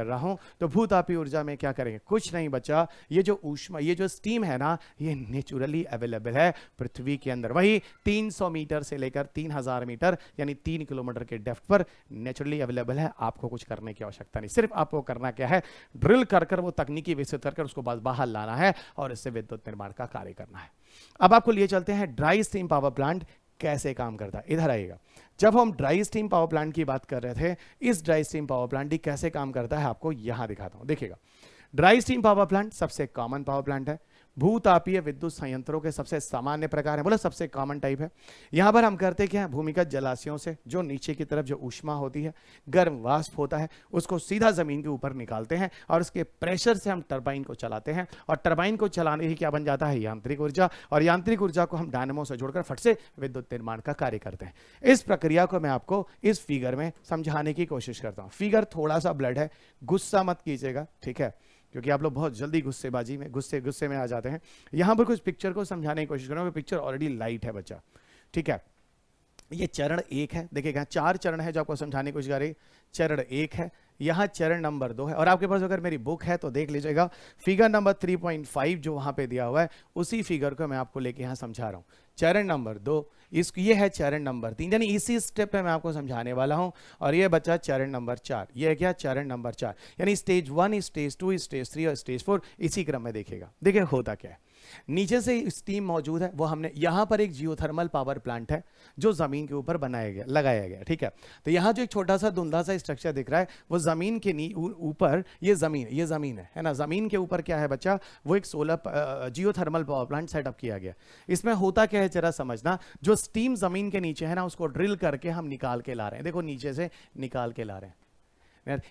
रहा हूं, तो भूतापी ऊर्जा में क्या करेंगे? कुछ नहीं बच्चा, ये जो ऊष्मा, ये जो स्टीम है ना, ये नेचुरली अवेलेबल है पृथ्वी के अंदर। वही 300 मीटर से लेकर 3000 मीटर यानी 3 किलोमीटर के डेप्थ पर नेचुरली अवेलेबल है। आपको कुछ करने की आवश्यकता नहीं। सिर्फ आपको करना क्या है? ड्रिल कर वो तकनीकी विकसित कर उसको बस बाहर लाना है और इससे विद्युत निर्माण का कार्य करना है। अब आपको लिए चलते हैं ड्राई स्टीम पावर प्लांट कैसे काम करता है। इधर आइएगा। जब हम ड्राई स्टीम पावर प्लांट की बात कर रहे थे, इस ड्राई स्टीम पावर प्लांट ही कैसे काम करता है आपको यहां दिखाता हूं। देखिएगा, ड्राई स्टीम पावर प्लांट सबसे कॉमन पावर प्लांट है। भूतापीय विद्युत संयंत्रों के सबसे सामान्य प्रकार है, बोला सबसे कॉमन टाइप है। यहां पर हम करते क्या है? भूमिगत जलाशयों से जो नीचे की तरफ जो ऊष्मा होती है, गर्म वाष्प होता है, उसको सीधा जमीन के ऊपर निकालते हैं और उसके प्रेशर से हम टरबाइन को चलाते हैं। और टरबाइन को चलाने ही क्या बन जाता है? यांत्रिक ऊर्जा। और यांत्रिक ऊर्जा को हम डायनेमो से जोड़कर फट से विद्युत निर्माण का कार्य करते हैं। इस प्रक्रिया को मैं आपको इस फिगर में समझाने की कोशिश करता हूं। फिगर थोड़ा सा ब्लड है, गुस्सा मत कीजिएगा, ठीक है, क्योंकि आप लोग बहुत जल्दी गुस्से में आ जाते हैं। यहां पर कुछ पिक्चर को समझाने की कोशिश करूंगा। पिक्चर ऑलरेडी लाइट है बच्चा, ठीक है। ये चरण 1 है। देखिएगा, 4 चरण है जो आपको समझाने की कोशिश कर रही। चरण 1 है, यहां चरण नंबर 2 है। और आपके पास अगर मेरी बुक है तो देख लीजिएगा, फिगर नंबर 3.5 जो वहां पे दिया हुआ है, उसी फिगर को मैं आपको लेके यहां समझा रहा हूं। चरण नंबर 2, ये है चरण नंबर 3, यानी इसी स्टेप पे मैं आपको समझाने वाला हूं। और ये बच्चा चरण नंबर 4, ये है क्या? चरण नंबर 4, यानी स्टेज 1, स्टेज 2, स्टेज 3 और स्टेज 4, इसी क्रम में देखिएगा। देखिए होता क्या है। नीचे से स्टीम मौजूद है, वो हमने यहाँ पर एक जियोथर्मल पावर प्लांट है जो जमीन के ऊपर लगाया गया, ठीक है। तो यहाँ जो एक छोटा सा धुंधला सा स्ट्रक्चर दिख रहा है वो जमीन के ऊपर, ये जमीन है ना, जमीन के ऊपर क्या है बच्चा, वो एक solar geothermal power plant setup किया गया। इसमें होता क्या है जरा समझना, जो स्टीम जमीन के नीचे है ना उसको ड्रिल करके हम निकाल के ला रहे हैं, देखो नीचे से निकाल के ला रहे हैं।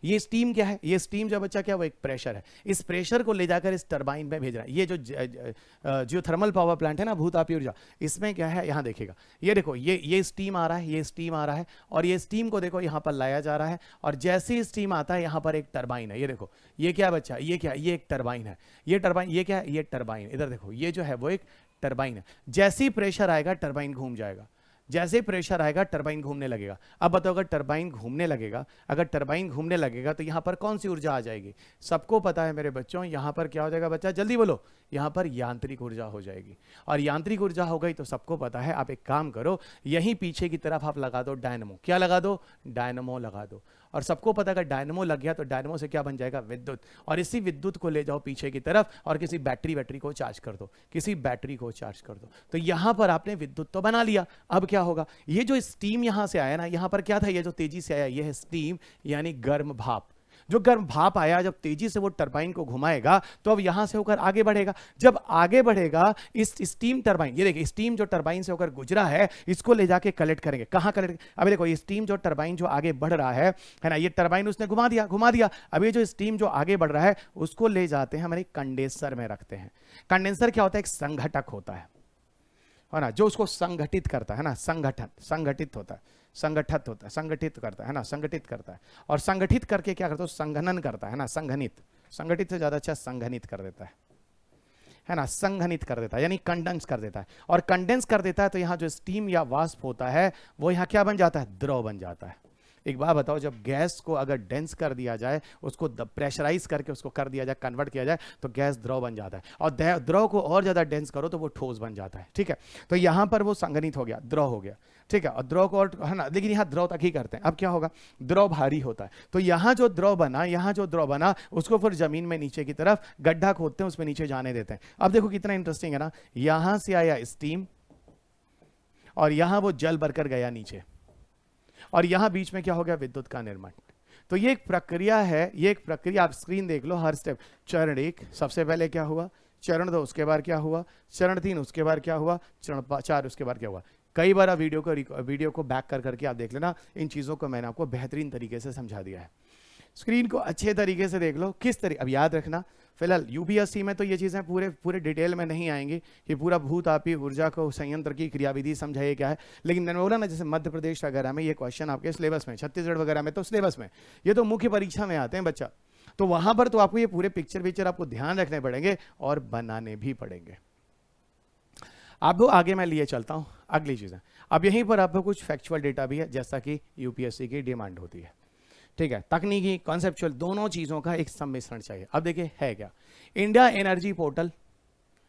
ये स्टीम क्या है, ये स्टीम जो बच्चा क्या, वो एक प्रेशर है, इस प्रेशर को ले जाकर इस टरबाइन में भेज रहा है। ये जो जियोथर्मल पावर प्लांट है ना, भूतापी ऊर्जा, इसमें क्या है यहाँ देखिएगा, ये देखो ये स्टीम आ रहा है, ये स्टीम आ रहा है, और ये स्टीम को देखो यहाँ पर लाया जा रहा है, और जैसे ही स्टीम आता है यहाँ पर एक टरबाइन है, ये देखो ये क्या बच्चा, ये क्या, ये एक टरबाइन है, ये टरबाइन, ये क्या है, ये टरबाइन, इधर देखो ये जो है वो एक टरबाइन है। जैसे ही प्रेशर आएगा टरबाइन घूम जाएगा, जैसे ही प्रेशर आएगा टरबाइन घूमने लगेगा। अब बताओ अगर टरबाइन घूमने लगेगा, अगर टरबाइन घूमने लगेगा तो यहां पर कौन सी ऊर्जा आ जाएगी, सबको पता है मेरे बच्चों, यहां पर क्या हो जाएगा बच्चा, जल्दी बोलो, यहां पर यांत्रिक ऊर्जा हो जाएगी। और यांत्रिक ऊर्जा हो गई तो सबको पता है, आप एक काम करो, यहीं पीछे की तरफ आप लगा दो डायनमो, क्या लगा दो, डायनमो लगा दो। और सबको पता है अगर डायनमो लग गया तो डायनमो से क्या बन जाएगा, विद्युत, और इसी विद्युत को ले जाओ पीछे की तरफ और किसी बैटरी को चार्ज कर दो, किसी बैटरी को चार्ज कर दो, तो यहां पर आपने विद्युत तो बना लिया। अब क्या होगा, ये जो स्टीम यहां से आया ना, यहां पर क्या था, ये जो तेजी से आया ये है स्टीम, यानी गर्म भाप। जो गर्म भाप आया जब तेजी से वो टरबाइन को घुमाएगा तो अब यहां से होकर आगे बढ़ेगा, जब आगे बढ़ेगा इस स्टीम टरबाइन, ये देखिए स्टीम जो टरबाइन से होकर गुजरा है इसको ले जाके कलेक्ट करेंगे, कहां कलेक्ट, अभी देखो ये स्टीम जो टरबाइन जो आगे बढ़ रहा है ना, ये टरबाइन उसने घुमा दिया। अब ये जो स्टीम जो आगे बढ़ रहा है उसको ले जाते हैं हमारे कंडेंसर में रखते हैं। कंडेंसर क्या होता है, एक संघटक होता है ना, जो उसको संगठित करता है ना, संगठित होता है, संगठित करता है ना, संगठित करता है, और संगठित करके क्या करता है, संघनन करता है ना, संगठित से ज्यादा अच्छा संघनित कर देता है ना, संघनित कर देता है यानी कंडेंस कर देता है, और कंडेंस कर देता है तो यहाँ जो स्टीम या वाष्प होता है वो यहाँ क्या बन जाता है, द्रव बन जाता है। एक बात बताओ, जब गैस को अगर डेंस कर दिया जाए, उसको प्रेशराइज करके उसको कर दिया जाए, कन्वर्ट किया जाए तो गैस द्रव बन जाता है, और द्रव को और ज्यादा डेंस करो तो वो ठोस बन जाता है, ठीक है। तो यहां पर वो संघनित हो गया, द्रव हो गया, ठीक है, और द्रव को और है ना, लेकिन यहाँ द्रव तक ही करते हैं। अब क्या होगा, द्रव भारी होता है, तो यहाँ जो द्रव बना उसको फिर जमीन में नीचे की तरफ गड्ढा खोदते हैं, उसमें नीचे जाने देते हैं। अब देखो कितना इंटरेस्टिंग है ना, यहां से आया स्टीम और यहां वो जल भरकर गया नीचे, और यहां बीच में क्या हो गया, विद्युत का निर्माण। तो ये एक प्रक्रिया है, ये एक प्रक्रिया, आप स्क्रीन देख लो, हर स्टेप, चरण 1 सबसे पहले क्या हुआ, चरण 2 उसके बाद क्या हुआ, चरण 3 उसके बाद क्या हुआ, चरण 4 उसके बाद क्या हुआ। कई बार वीडियो को बैक कर करके आप देख लेना, इन चीजों को मैंने आपको बेहतरीन तरीके से समझा दिया है। स्क्रीन को अच्छे तरीके से देख लो, किस तरीके, अब याद रखना फिलहाल यूपीएससी में तो ये चीजें पूरे डिटेल में नहीं आएंगी कि पूरा भूतापी ऊर्जा को संयंत्र की क्रियाविधि समझाइए क्या है, लेकिन मैंने बोला ना जैसे मध्य प्रदेश वगैरह में ये क्वेश्चन आपके सिलेबस में, छत्तीसगढ़ वगैरह में तो सिलेबस में, ये तो मुख्य परीक्षा में आते हैं बच्चा, तो वहां पर तो आपको ये पूरे पिक्चर आपको ध्यान रखने पड़ेंगे और बनाने भी पड़ेंगे। अब आगे मैं लिए चलता हूं अगली चीजें। अब यहीं पर आपको कुछ फैक्चुअल डेटा भी है जैसा कि यूपीएससी की डिमांड होती है, ठीक है। तकनीकी कॉन्सेप्चुअल दोनों चीजों का एक सम्मिश्रण चाहिए। अब देखिए है क्या, इंडिया एनर्जी पोर्टल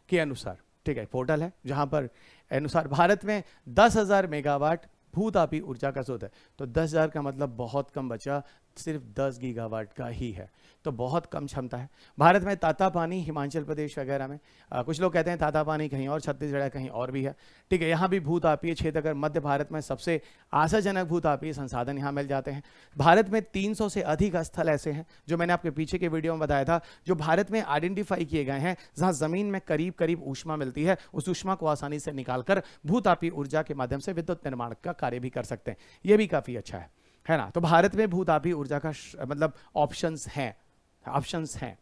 के अनुसार, ठीक है, पोर्टल है जहां पर अनुसार भारत में 10,000 मेगावाट भूतापी ऊर्जा का स्रोत है। तो 10,000 का मतलब बहुत कम बचा, सिर्फ 10 गीगावाट का ही है, तो बहुत कम क्षमता है। भारत में तातापानी हिमाचल प्रदेश वगैरह में, कुछ लोग कहते हैं तातापानी कहीं और, छत्तीसगढ़ कहीं और भी है, ठीक है। यहाँ भी भूतापीय क्षेत्र, अगर मध्य भारत में सबसे आशाजनक भूतापीय संसाधन यहाँ मिल जाते हैं। भारत में 300 से अधिक स्थल ऐसे हैं जो मैंने आपके पीछे के वीडियो में बताया था, जो भारत में आइडेंटिफाई किए गए हैं जहाँ जमीन में करीब करीब ऊष्मा मिलती है, उस ऊष्मा को आसानी से निकालकर भूतापीय ऊर्जा के माध्यम से विद्युत निर्माण का कार्य भी कर सकते हैं। ये भी काफी अच्छा है ना। तो भारत में भूतापीय ऊर्जा का मतलब ऑप्शंस हैं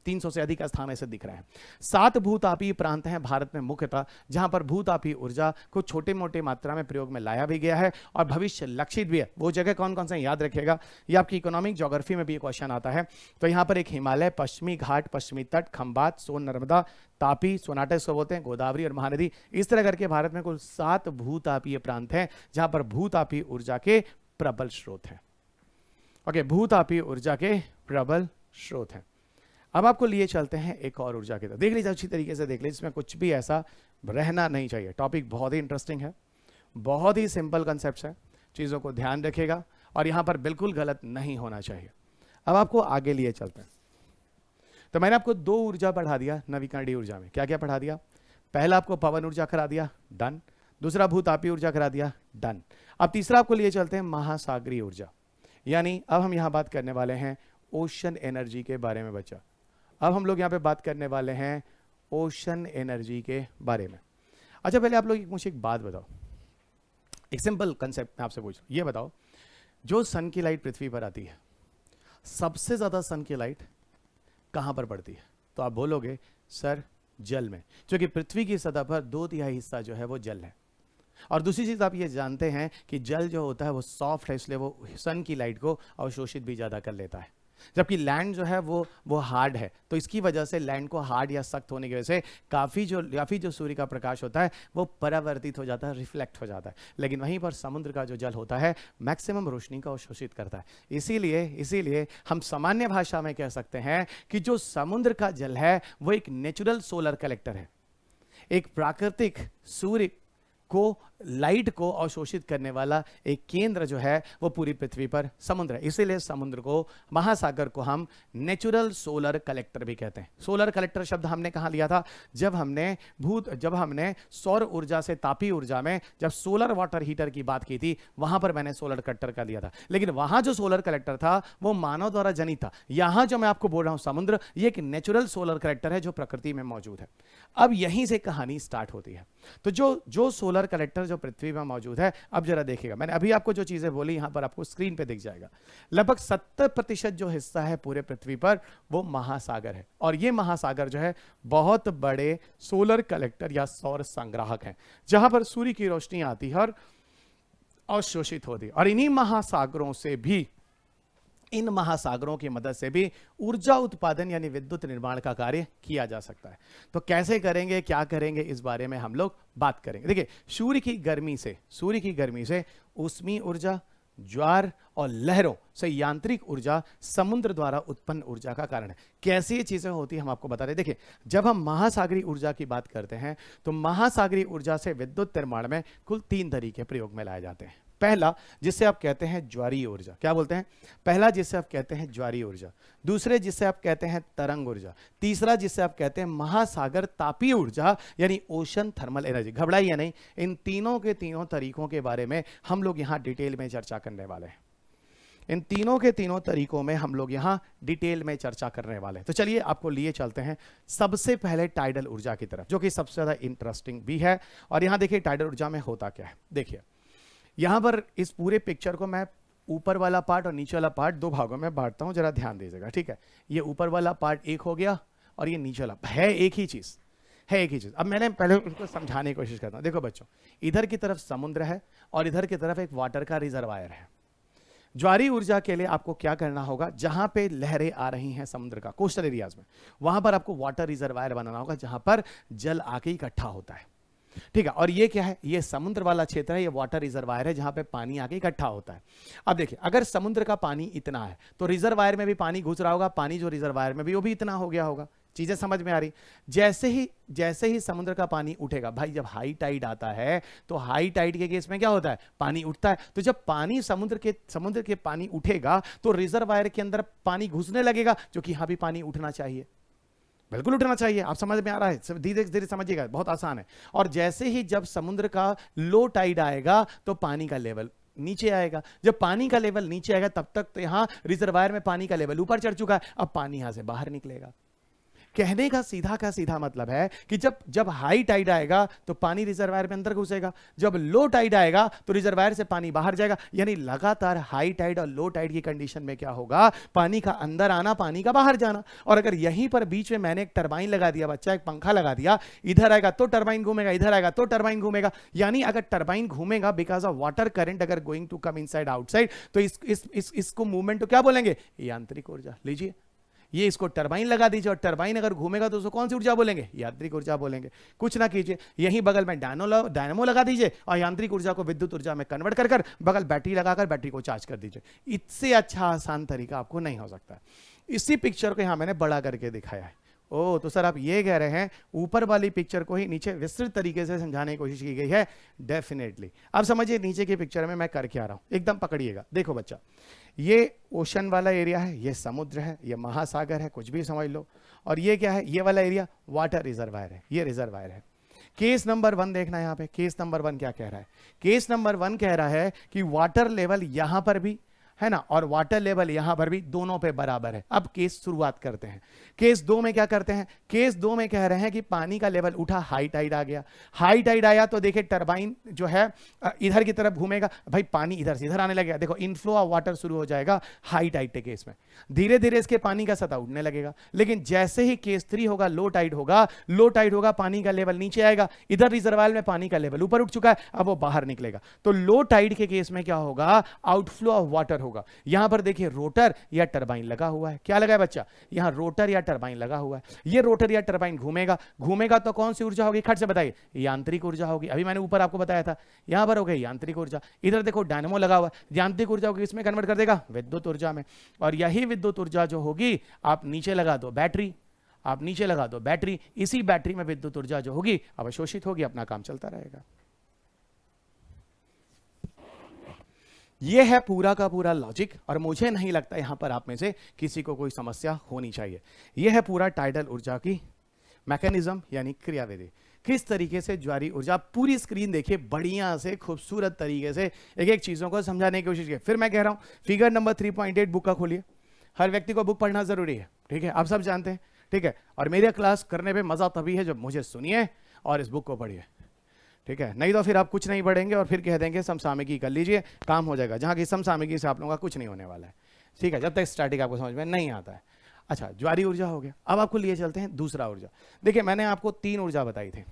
300 से अधिक स्थान ऐसे दिख रहे हैं। 7 भूतापीय प्रांत हैं भारत में मुख्यतः, जहां पर भूतापीय ऊर्जा को छोटे मोटे मात्रा में प्रयोग में लाया भी गया है और भविष्य लक्षित भी है। वो जगह कौन कौन से याद रखिएगा, ये आपकी इकोनॉमिक ज्योग्राफी में भी क्वेश्चन आता है। तो यहाँ पर एक हिमालय, पश्चिमी घाट, पश्चिमी तट, खंबात, सोन, नर्मदा, तापी, सोनाटे सब होते हैं, गोदावरी और महानदी, इस तरह करके भारत में कुल 7 भूतापीय प्रांत हैं जहां पर भूतापीय ऊर्जा के प्रबल स्रोत हैं। ओके, भूतापीय ऊर्जा के प्रबल स्रोत हैं। अब आपको लिए चलते हैं एक और ऊर्जा की तरफ, देख लीजिए अच्छी तरीके से देख लीजिए, इसमें कुछ भी ऐसा रहना नहीं चाहिए। टॉपिक बहुत ही इंटरेस्टिंग है, बहुत ही सिंपल कंसेप्ट है, चीजों को ध्यान रखिएगा और यहां पर बिल्कुल गलत नहीं होना चाहिए। अब आपको आगे लिए चलते हैं। तो मैंने आपको 2 ऊर्जा पढ़ा दिया नवीकरणीय ऊर्जा में, क्या क्या पढ़ा दिया, पहला आपको पवन ऊर्जा करा दिया, डन। दूसरा भूतापीय ऊर्जा करा दिया, डन। अब तीसरा आपको लिए चलते हैं महासागरीय ऊर्जा, यानी अब हम यहां बात करने वाले हैं ओशन एनर्जी के बारे में बच्चा। अब हम लोग यहां पे बात करने वाले हैं ओशन एनर्जी के बारे में। अच्छा पहले आप लोग मुझे एक बात बताओ, एक सिंपल कंसेप्ट मैं आपसे पूछ, ये बताओ जो सन की लाइट पृथ्वी पर आती है, सबसे ज्यादा सन की लाइट कहां पर पड़ती है? तो आप बोलोगे सर जल में, क्योंकि पृथ्वी की सतह पर 2/3 हिस्सा जो है वो जल है। और दूसरी चीज आप ये जानते हैं कि जल जो होता है वो सॉफ्ट है, इसलिए वो सन की लाइट को अवशोषित भी ज्यादा कर लेता है, जबकि लैंड जो है वो हार्ड है। तो इसकी वजह से लैंड को हार्ड या सख्त होने की वजह से काफी जो सूर्य का प्रकाश होता है वो परावर्तित हो जाता है, रिफ्लेक्ट हो जाता है। लेकिन वहीं पर समुद्र का जो जल होता है मैक्सिमम रोशनी को अवशोषित करता है। इसीलिए हम सामान्य भाषा में कह सकते हैं कि जो समुद्र का जल है वो एक नेचुरल सोलर कलेक्टर है, एक प्राकृतिक सूर्य को लाइट को अवशोषित करने वाला एक केंद्र जो है वो पूरी पृथ्वी पर समुद्र है। इसीलिए समुद्र को, महासागर को हम नेचुरल सोलर कलेक्टर भी कहते हैं। सोलर कलेक्टर शब्द हमने कहां लिया था? जब हमने सौर ऊर्जा से तापीय ऊर्जा में जब सोलर वाटर हीटर की बात की थी, वहां पर मैंने सोलर कलेक्टर का लिया था। लेकिन वहां जो सोलर कलेक्टर था वो मानव द्वारा जनित था। यहां जो मैं आपको बोल रहा हूं समुद्र, ये एक नेचुरल सोलर कलेक्टर है जो प्रकृति में मौजूद है। अब यहीं से कहानी स्टार्ट होती है। तो जो सोलर कलेक्टर जो पृथ्वी में मौजूद है, अब जरा देखिएगा, मैंने अभी आपको जो चीजें बोली यहां पर आपको स्क्रीन पे दिख जाएगा। लगभग 70% जो हिस्सा है पूरे पृथ्वी पर वो महासागर है। और ये महासागर जो है बहुत बड़े सोलर कलेक्टर या सौर संग्राहक हैं, जहां पर सूर्य की रोशनी आती है और अवशोषित होती है। और इन महासागरों की मदद से भी ऊर्जा उत्पादन यानी विद्युत निर्माण का कार्य किया जा सकता है। तो कैसे करेंगे, क्या करेंगे, इस बारे में हम लोग बात करेंगे। देखिए, सूर्य की गर्मी से ऊष्मीय ऊर्जा, ज्वार और लहरों से यांत्रिक ऊर्जा समुद्र द्वारा उत्पन्न ऊर्जा का कारण है। कैसी ये चीजें होती है हम आपको बता रहे। देखिए, जब हम महासागरीय ऊर्जा की बात करते हैं तो महासागरीय ऊर्जा से विद्युत निर्माण में कुल 3 तरीके प्रयोग में लाए जाते हैं। पहला, जिसे आप कहते हैं ज्वारीय ऊर्जा, क्या बोलते हैं? पहला जिसे आप कहते हैं ज्वारीय ऊर्जा, दूसरे जिसे आप कहते हैं तरंग ऊर्जा, तीसरा जिसे आप कहते हैं महासागर तापीय ऊर्जा यानी ओशन थर्मल एनर्जी। घबराइए नहीं, इन तीनों के तीनों तरीकों के बारे में हम लोग यहां डिटेल में चर्चा करने वाले हैं। इन तीनों के तीनों तरीकों में हम लोग यहां डिटेल में चर्चा करने वाले हैं। तो चलिए आपको लिए चलते हैं सबसे पहले टाइडल ऊर्जा की तरफ, जो कि सबसे ज्यादा इंटरेस्टिंग भी है। और यहां देखिए टाइडल ऊर्जा में होता क्या है। देखिए, यहां पर इस पूरे पिक्चर को मैं ऊपर वाला पार्ट और नीचे वाला पार्ट 2 भागों में बांटता हूं, जरा ध्यान दीजिएगा, ठीक है? ये ऊपर वाला पार्ट एक हो गया और ये नीचे वाला है एक ही चीज। अब मैंने पहले उसको समझाने की कोशिश करता हूं। देखो बच्चों, इधर की तरफ समुद्र है और इधर की तरफ एक वाटर का रिजर्वायर है। ज्वारीय ऊर्जा के लिए आपको क्या करना होगा, जहां पे लहरें आ रही हैं समुद्र का कोस्टल एरियाज में, वहां पर आपको वाटर रिजर्वायर बनाना होगा जहां पर जल आके इकट्ठा होता है, ठीक है? और ये क्या है? ये समुद्र वाला क्षेत्र है, ये वाटर रिजर्वायर है जहां पे पानी आके इकट्ठा होता है। अब देखिए, अगर समुद्र का पानी इतना है तो रिजर्वायर में भी पानी घुस रहा होगा, पानी जो रिजर्वायर में भी वो भी इतना हो गया होगा। चीजें समझ में आ रही? जैसे ही समुद्र का पानी उठेगा, भाई जब हाई टाइड आता है तो हाई टाइड के केस में क्या होता है? पानी उठता है। तो जब पानी समुद्र के पानी उठेगा तो रिजर्वायर के अंदर पानी घुसने लगेगा, जो कि यहां भी पानी उठना चाहिए, बिल्कुल उठना चाहिए। आप समझ में आ रहा है? धीरे धीरे समझिएगा, बहुत आसान है। और जैसे ही जब समुद्र का लो टाइड आएगा तो पानी का लेवल नीचे आएगा। जब पानी का लेवल नीचे आएगा तब तक तो यहां रिजर्वायर में पानी का लेवल ऊपर चढ़ चुका है, अब पानी यहां से बाहर निकलेगा। कहने का सीधा मतलब है कि जब हाई टाइड आएगा तो पानी रिजर्वायर में अंदर घुसेगा, जब लो टाइड आएगा तो रिजर्वायर से पानी बाहर जाएगा। यानी लगातार हाई टाइड और लो टाइड की कंडीशन में क्या होगा? पानी का अंदर आना, पानी का बाहर जाना। और अगर यहीं पर बीच में मैंने एक टरबाइन लगा दिया, बच्चा एक पंखा लगा दिया, इधर आएगा तो टरबाइन घूमेगा, इधर आएगा तो टरबाइन घूमेगा। यानी अगर टरबाइन घूमेगा बिकॉज ऑफ वाटर करंट अगर going to come inside outside, तो इसको मूवमेंट तो क्या बोलेंगे? यांत्रिक ऊर्जा। लीजिए, ये इसको टरबाइन लगा दीजिए और टरबाइन अगर घूमेगा तो उसको कौन सी ऊर्जा बोलेंगे? यांत्रिक ऊर्जा बोलेंगे। कुछ ना कीजिए, यहीं बगल में डायनामो लगा दीजिए और यांत्रिक ऊर्जा को विद्युत ऊर्जा में कन्वर्ट कर बगल बैटरी लगाकर बैटरी को चार्ज कर दीजिए। इससे अच्छा आसान तरीका आपको नहीं हो सकता। इसी पिक्चर को यहां मैंने बड़ा करके दिखाया है। ओ, तो सर आप ये कह रहे हैं ऊपर वाली पिक्चर को ही नीचे विस्तृत तरीके से समझाने की कोशिश की गई है? डेफिनेटली। अब समझिए नीचे की पिक्चर में मैं करके आ रहा हूं, एकदम पकड़िएगा। देखो बच्चा, ये ओशन वाला एरिया है, ये समुद्र है, ये महासागर है, कुछ भी समझ लो। और ये क्या है? ये वाला एरिया वाटर रिजर्वायर है, ये रिजर्वायर है। केस नंबर 1 देखना है यहां पे। केस नंबर 1 क्या कह रहा है? केस नंबर 1 कह रहा है कि वाटर लेवल यहां पर भी है ना, और वाटर लेवल यहां पर भी दोनों पे बराबर है। अब केस शुरुआत करते हैं। केस 2 में क्या करते हैं? केस 2 में कह रहे हैं कि पानी का लेवल उठा, हाई टाइड आ गया। हाई टाइड आया तो देखिए टरबाइन जो है इधर की तरफ घूमेगा, भाई पानी इधर से इधर आने लगेगा। देखो इनफ्लो ऑफ वाटर शुरू हो जाएगा हाई टाइड के केस में, धीरे धीरे इसके पानी का सतह उठने लगेगा। लेकिन जैसे ही केस 3 होगा, लो टाइड होगा, लो टाइड होगा, पानी का लेवल नीचे आएगा। इधर रिजर्वायर में पानी का लेवल ऊपर उठ चुका है, अब वो बाहर निकलेगा। तो लो टाइड के केस में क्या होगा? आउटफ्लो ऑफ वाटर होगा। यहां पर देखिए रोटर या टरबाइन लगा हुआ है। क्या लगा है बच्चा? यहां रोटर या टरबाइन लगा हुआ है। ये रोटर या टरबाइन घूमेगा, घूमेगा तो कौन सी ऊर्जा होगी? खट से बताइए। यांत्रिक ऊर्जा होगी। अभी मैंने ऊपर आपको बताया था, यहां पर हो गई यांत्रिक ऊर्जा। इधर देखो डायनेमो लगा हुआ है, यांत्रिक ऊर्जा को किसमें कन्वर्ट कर देगा? विद्युत ऊर्जा में। और यही विद्युत ऊर्जा जो होगी, आप नीचे लगा दो बैटरी, आप नीचे लगा दो बैटरी, इसी बैटरी में विद्युत ऊर्जा जो होगी अवशोषित होगी, अपना काम चलता रहेगा। यह है पूरा का पूरा लॉजिक, और मुझे नहीं लगता यहां पर आप में से किसी को कोई समस्या होनी चाहिए। यह है पूरा टाइडल ऊर्जा की मैकेनिज्म यानी क्रियाविधि। किस तरीके से ज्वारी ऊर्जा, पूरी स्क्रीन देखिए बढ़िया से खूबसूरत तरीके से एक एक चीजों को समझाने की कोशिश की। फिर मैं कह रहा हूं फिगर नंबर 3.8 बुक का खोलिए। हर व्यक्ति को बुक पढ़ना जरूरी है, ठीक है, आप सब जानते हैं, ठीक है। और मेरे क्लास करने पे मजा तभी है जब मुझे सुनिए और इस बुक को पढ़िए, ठीक है। नहीं तो फिर आप कुछ नहीं पढ़ेंगे और फिर कह देंगे समसामयिकी कर लीजिए, काम हो जाएगा, जहां की समसामयिकी से आप लोगों का कुछ नहीं होने वाला है, ठीक है, जब तक स्टैटिक आपको समझ में नहीं आता है। अच्छा, ज्वारी ऊर्जा हो गया। अब आपको लिए चलते हैं दूसरा ऊर्जा। देखिए मैंने आपको 3 ऊर्जा बताई थी।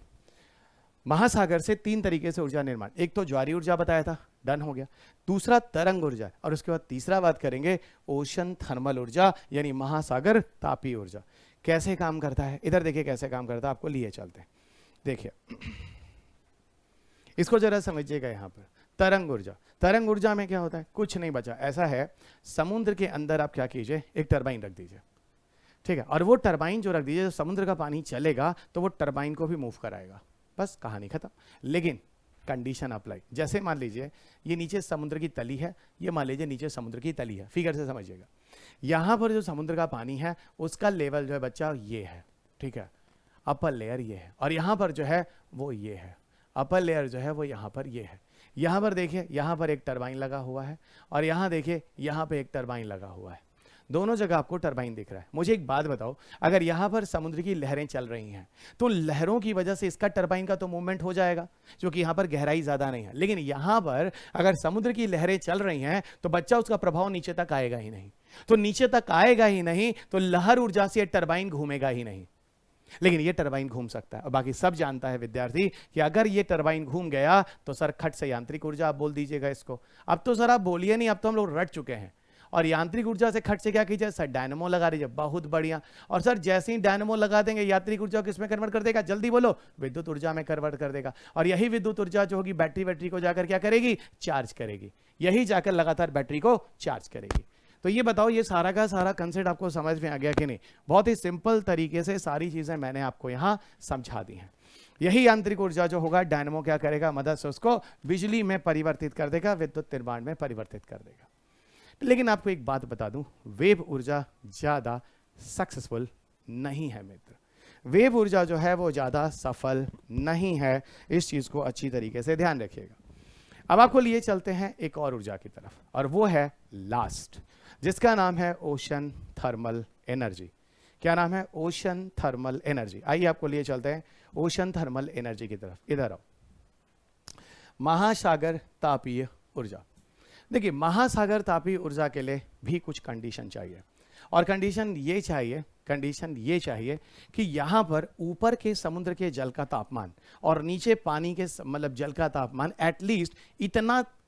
महासागर से 3 तरीके से ऊर्जा निर्माण, एक तो ज्वारी ऊर्जा बताया था, डन हो गया। दूसरा तरंग ऊर्जा, और उसके बाद तीसरा बात करेंगे ओशन थर्मल ऊर्जा यानी महासागर तापीय ऊर्जा। कैसे काम करता है इधर देखिए, कैसे काम करता है, आपको लिए चलते हैं। देखिए इसको जरा समझिएगा। यहां पर तरंग ऊर्जा, तरंग ऊर्जा में क्या होता है? कुछ नहीं बचा, ऐसा है समुद्र के अंदर आप क्या कीजिए, एक टरबाइन रख दीजिए, ठीक है। और वो टरबाइन जो रख दीजिए, जब समुद्र का पानी चलेगा तो वो टरबाइन को भी मूव कराएगा, बस कहानी खत्म। लेकिन कंडीशन अप्लाई, जैसे मान लीजिए ये नीचे समुद्र की तली है, ये मान लीजिए नीचे समुद्र की तली है, फिगर से समझिएगा। यहां पर जो समुद्र का पानी है उसका लेवल जो है बच्चा ये है, ठीक है, अपर लेयर ये है, और यहां पर जो है वो ये है, अपर लेयर जो है वो यहां पर ये है। यहां पर देखिए, यहां पर एक टरबाइन लगा हुआ है, और यहां देखिए यहां पे एक टरबाइन लगा हुआ है। दोनों जगह आपको टरबाइन दिख रहा है। मुझे एक बात बताओ, अगर यहां पर समुद्र की लहरें चल रही हैं तो लहरों की वजह से इसका टरबाइन का तो मूवमेंट हो जाएगा, क्योंकि यहां पर गहराई ज्यादा नहीं है। लेकिन यहां पर अगर समुद्र की लहरें चल रही हैं तो बच्चा उसका प्रभाव नीचे तक आएगा ही नहीं। तो नीचे तक आएगा ही नहीं तो लहर ऊर्जा से टरबाइन घूमेगा ही नहीं। लेकिन ये टरबाइन घूम सकता है, और बाकी सब जानता है विद्यार्थी कि अगर ये टरबाइन घूम गया तो सर खट से यांत्रिक ऊर्जा, आप बोल दीजिएगा इसको। अब तो सर आप बोलिए नहीं, अब तो हम लोग रट चुके हैं। और यांत्रिक ऊर्जा से खट से क्या कीजिए सर? डायनेमो लगा दीजिए, बहुत बढ़िया। और सर जैसे ही डायनेमो लगा देंगे यांत्रिक ऊर्जा को किसमें कन्वर्ट कर देगा? जल्दी बोलो, विद्युत ऊर्जा में कन्वर्ट कर देगा। और यही विद्युत ऊर्जा जो होगी बैटरी वैटरी को जाकर क्या करेगी? चार्ज करेगी। यही जाकर लगातार बैटरी को चार्ज करेगी। तो ये बताओ, ये सारा का सारा कंसेप्ट आपको समझ में आ गया कि नहीं? बहुत ही सिंपल तरीके से सारी चीजें मैंने आपको यहां समझा दी हैं। यही यांत्रिक ऊर्जा जो होगा डायनेमो क्या करेगा? मदद से उसको बिजली में परिवर्तित कर देगा, विद्युत निर्माण में परिवर्तित कर देगा। लेकिन आपको एक बात बता दूं, वेव ऊर्जा ज्यादा सक्सेसफुल नहीं है मित्र। वेव ऊर्जा जो है वो ज्यादा सफल नहीं है, इस चीज को अच्छी तरीके से ध्यान रखिएगा। अब आपको लिए चलते हैं एक और ऊर्जा की तरफ, और वो है लास्ट, जिसका नाम है ओशन थर्मल एनर्जी। क्या नाम है? Ocean thermal energy. आइए आपको लिए चलते हैं ओशन थर्मल एनर्जी की तरफ। इधर आओ। महासागर तापीय ऊर्जा। देखिए महासागर तापीय ऊर्जा के लिए भी कुछ कंडीशन चाहिए, और कंडीशन ये चाहिए कि यहां पर ऊपर के समुद्र के जल का तापमान और नीचे पानी के मतलब जल का तापमान एटलीस्ट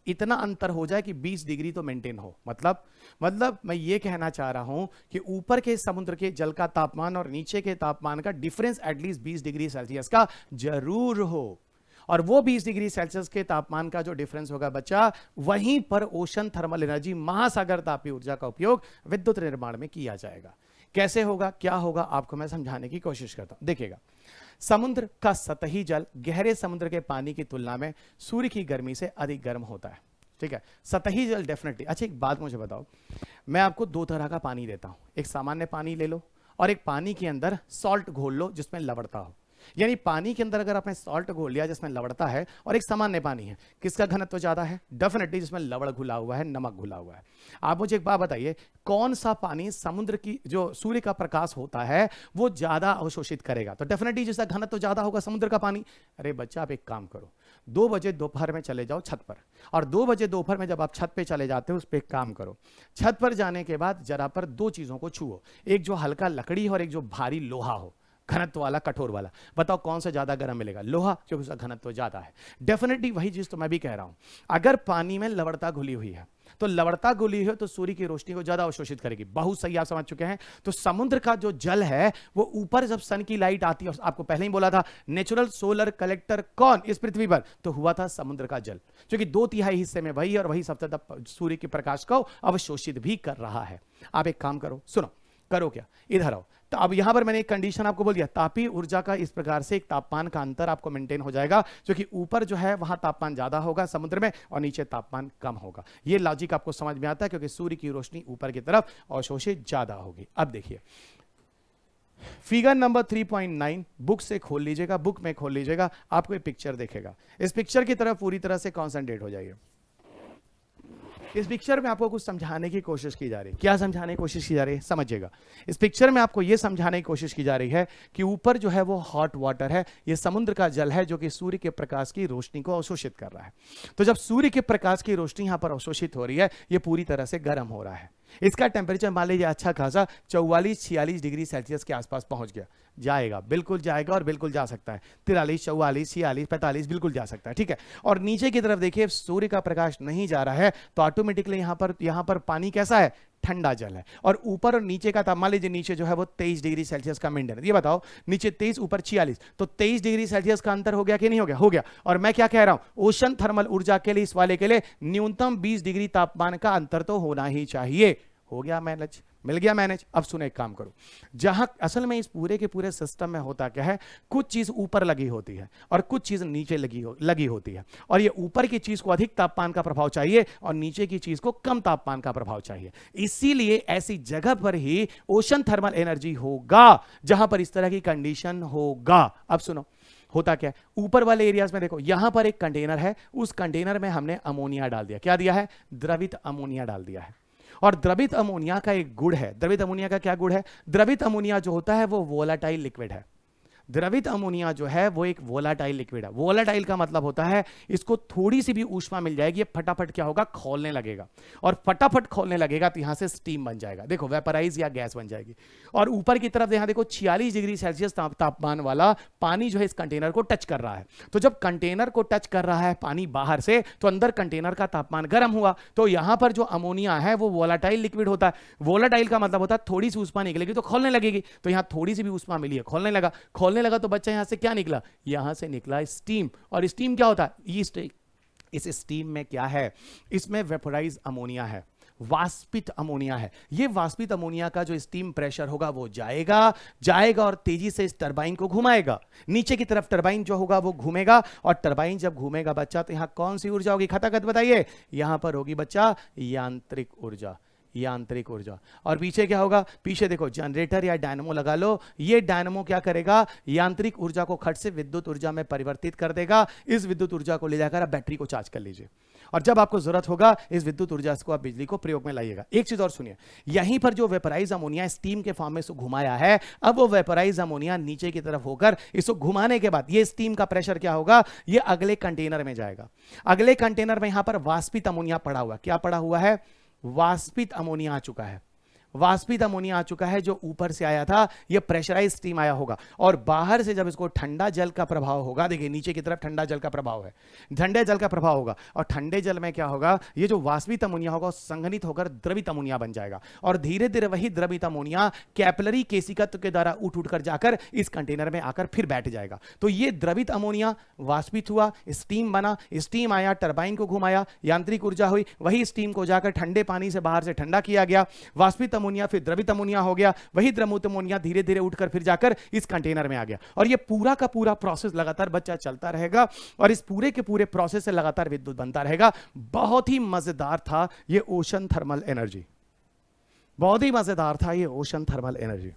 इतना अंतर हो जाए कि 20 डिग्री तो मेंटेन हो। मतलब मैं ये कहना चाह रहा हूं कि ऊपर के समुद्र के जल का तापमान और नीचे के तापमान का डिफरेंस एटलीस्ट 20 डिग्री सेल्सियस का जरूर हो। और वो 20 डिग्री सेल्सियस के तापमान का जो डिफरेंस होगा बच्चा, वहीं पर ओशन थर्मल एनर्जी महासागर तापीय ऊर्जा का उपयोग विद्युत निर्माण में किया जाएगा। कैसे होगा, क्या होगा, आपको मैं समझाने की कोशिश करता हूं। देखिएगा, समुद्र का सतही जल गहरे समुद्र के पानी की तुलना में सूर्य की गर्मी से अधिक गर्म होता है, ठीक है। सतही जल डेफिनेटली। अच्छा एक बात मुझे बताओ, मैं आपको 2 तरह का पानी देता हूं, एक सामान्य पानी ले लो और एक पानी के अंदर सॉल्ट घोल लो जिसमें लवणता हो। यानी पानी के अंदर अगर आपने सॉल्ट घोल लिया जिसमें लवणता है और एक सामान्य पानी है, किसका घनत्व ज्यादा है? डेफिनेटली जिसमें लवण घुला हुआ है, नमक घुला हुआ है। आप मुझे एक बात बताइए, कौन सा पानी समुद्र की जो सूर्य का प्रकाश होता है वो ज्यादा अवशोषित करेगा? तो डेफिनेटली जिसका घनत्व ज्यादा होगा समुद्र का पानी। अरे बच्चा आप एक काम करो, 2 बजे दोपहर में चले जाओ छत पर, और 2 बजे दोपहर में जब आप छत पे चले जाते हो उस पर एक काम करो, छत पर जाने के बाद जरा पर 2 चीजों को छुओ, एक जो हल्का लकड़ी हो और एक जो भारी लोहा हो, घनत्व वाला, कठोर वाला। बताओ कौन सा ज्यादा गर्म मिलेगा? लोहा, क्योंकि उसका घनत्व ज्यादा है। डेफिनेटली वही चीज तो मैं भी कह रहा हूं, अगर पानी में लवणता घुली हुई है तो लवणता घुली है तो सूर्य की रोशनी को ज्यादा अवशोषित करेगी। बहुत सही, आप समझ चुके हैं। तो समुद्र का जो जल है वो ऊपर जब सन की लाइट आती है, आपको पहले ही बोला था नेचुरल सोलर कलेक्टर कौन इस पृथ्वी पर, तो हुआ था समुद्र का जल, क्योंकि 2/3 हिस्से में वही, और वही सबसे ज्यादा सूर्य के प्रकाश को अवशोषित भी कर रहा है। आप एक काम करो, सुनो, करो क्या, इधर आओ। तो अब यहां पर मैंने एक कंडीशन आपको बोल दिया, तापीय ऊर्जा का इस प्रकार से एक तापमान का अंतर आपको मेंटेन हो जाएगा, क्योंकि ऊपर जो है वहां तापमान ज्यादा होगा समुद्र में और नीचे तापमान कम होगा। ये लॉजिक आपको समझ में आता है, क्योंकि सूर्य की रोशनी ऊपर की तरफ अवशोषित ज्यादा होगी। अब देखिए फिगर नंबर 3.9 बुक से खोल लीजिएगा, बुक में खोल लीजिएगा, आपको एक पिक्चर देखेगा। इस पिक्चर की तरफ पूरी तरह से कॉन्सेंट्रेट हो जाइए। इस पिक्चर में आपको कुछ समझाने की कोशिश की जा रही है। क्या समझाने की कोशिश की जा रही है, समझिएगा। इस पिक्चर में आपको यह समझाने की कोशिश की जा रही है कि ऊपर जो है वो हॉट वाटर है, ये समुद्र का जल है जो कि सूर्य के प्रकाश की रोशनी को अवशोषित कर रहा है। तो जब सूर्य के प्रकाश की रोशनी यहां पर अवशोषित हो रही है, ये पूरी तरह से गर्म हो रहा है। इसका टेम्परेचर मान लीजिए अच्छा खासा 44-46 डिग्री सेल्सियस के आसपास पहुंच गया, जाएगा, बिल्कुल जाएगा और बिल्कुल जा सकता है। 43, 44, 46, 45 बिल्कुल जा सकता है, ठीक है। और नीचे की तरफ देखिए सूर्य का प्रकाश नहीं जा रहा है, तो ऑटोमेटिकली यहां पर पानी कैसा है, ठंडा जल है। और ऊपर और नीचे का तापमान लीजिए, नीचे जो है वो 23 डिग्री सेल्सियस का मेंटेन है। ये बताओ, नीचे 23 ऊपर 46, तो 23 डिग्री सेल्सियस का अंतर हो गया कि नहीं हो गया? हो गया। और मैं क्या कह रहा हूं, ओशन थर्मल ऊर्जा के लिए, इस वाले के लिए न्यूनतम 20 डिग्री तापमान का अंतर तो होना ही चाहिए। हो गया मैनेज, मिल गया मैनेज। अब सुनो, एक काम करो, जहां असल में इस पूरे के पूरे सिस्टम में होता क्या है, कुछ चीज ऊपर लगी होती है और कुछ चीज नीचे लगी होती है, और ये ऊपर की चीज को अधिक तापमान का प्रभाव चाहिए और नीचे की चीज को कम तापमान का प्रभाव चाहिए। इसीलिए ऐसी जगह पर ही ओशन थर्मल एनर्जी होगा जहां पर इस तरह की कंडीशन होगा। अब सुनो, होता क्या है, ऊपर वाले एरियाज में देखो, यहां पर एक कंटेनर है, उस कंटेनर में हमने अमोनिया डाल दिया। क्या दिया है? द्रवित अमोनिया डाल दिया है। और द्रवित अमोनिया का एक गुण है। द्रवित अमोनिया का क्या गुण है? द्रवित अमोनिया जो होता है वो वोलाटाइल लिक्विड है। द्रवित अमोनिया जो है वो एक वोलाटाइल लिक्विड है। वोलाटाइल का मतलब होता है इसको थोड़ी सी भी ऊष्मा मिल जाएगी, ये फटाफट क्या होगा, खौलने लगेगा, और फटाफट खौलने लगेगा तो यहां से स्टीम बन जाएगा, देखो वेपराइज या गैस बन जाएगी। और ऊपर की तरफ यहां देखो 46 डिग्री सेल्सियस तापमान वाला पानी जो है इस कंटेनर को टच कर रहा है। तो जब कंटेनर को टच कर रहा है पानी बाहर से, तो अंदर कंटेनर का तापमान गर्म हुआ, तो यहां पर जो अमोनिया है वो वोलाटाइल लिक्विड होता है। वोलाटाइल का मतलब होता है थोड़ी सी ऊष्मा निकलेगी तो खोलने लगेगी, तो यहां थोड़ी सी भी ऊष्मा मिली है, खोलने लगा तो बच्चा यहां से क्या निकला, यहां से निकला स्टीम। और स्टीम क्या होता है, इस स्टीम में क्या है, इसमें वेपोराइज अमोनिया है, वाष्पित अमोनिया है। ये वाष्पित अमोनिया का जो स्टीम प्रेशर होगा वो जाएगा और तेजी से इस टरबाइन को घुमाएगा। नीचे की तरफ टरबाइन जो होगा वो घूमेगा, और टरबाइन जब घूमेगा बच्चा तो यहां कौन सी ऊर्जा होगी, खटाखट बताइए, यहां पर होगी बच्चा यांत्रिक ऊर्जा। और पीछे क्या होगा, पीछे देखो जनरेटर या डायनमो लगा लो। ये डायनमो क्या करेगा, यांत्रिक ऊर्जा को खट से विद्युत ऊर्जा में परिवर्तित कर देगा। इस विद्युत ऊर्जा को ले जाकर आप बैटरी को चार्ज कर लीजिए, और जब आपको जरूरत होगा इस विद्युत ऊर्जा को आप बिजली को प्रयोग में लाइएगा। एक चीज और सुनिए, यहीं पर जो वेपराइज अमोनिया स्टीम के फॉर्म में इसको घुमाया है, अब वो वेपराइज अमोनिया नीचे की तरफ होकर इसको घुमाने के बाद ये स्टीम का प्रेशर क्या होगा, ये अगले कंटेनर में जाएगा। अगले कंटेनर में यहां पर वाष्पित अमोनिया पड़ा हुआ, क्या पड़ा हुआ है, वाष्पित अमोनिया आ चुका है। वाष्पित अमोनिया आ चुका है, जो ऊपर से आया था ये प्रेशराइज स्टीम आया होगा, और बाहर से जब इसको ठंडा जल का प्रभाव होगा, देखिए नीचे की तरफ ठंडा जल का प्रभाव है, ठंडे जल का प्रभाव होगा, और ठंडे जल में क्या होगा, ये जो वाष्पित अमोनिया होगा संघनित होकर द्रवित अमोनिया बन जाएगा, और धीरे धीरे वही द्रवित अमोनिया कैपिलरी केशिकत्व के द्वारा उठ उठकर जाकर इस कंटेनर में आकर फिर बैठ जाएगा। तो ये द्रवित अमोनिया वाष्पित हुआ, स्टीम बना, स्टीम आया, टरबाइन को घुमाया, यांत्रिक ऊर्जा हुई, वही स्टीम को जाकर ठंडे पानी से बाहर से ठंडा किया गया, वाष्पित अमोनिया फिर द्रवित अमोनिया हो गया, वही द्रवित अमोनिया धीरे धीरे उठकर फिर जाकर इस कंटेनर में आ गया। और ये पूरा का पूरा प्रोसेस लगातार बच्चा चलता रहेगा, और इस पूरे के पूरे प्रोसेस से लगातार विद्युत बनता रहेगा। बहुत ही मजेदार था ये ओशन थर्मल एनर्जी, बहुत ही मजेदार था ये ओशन थर्मल एनर्जी।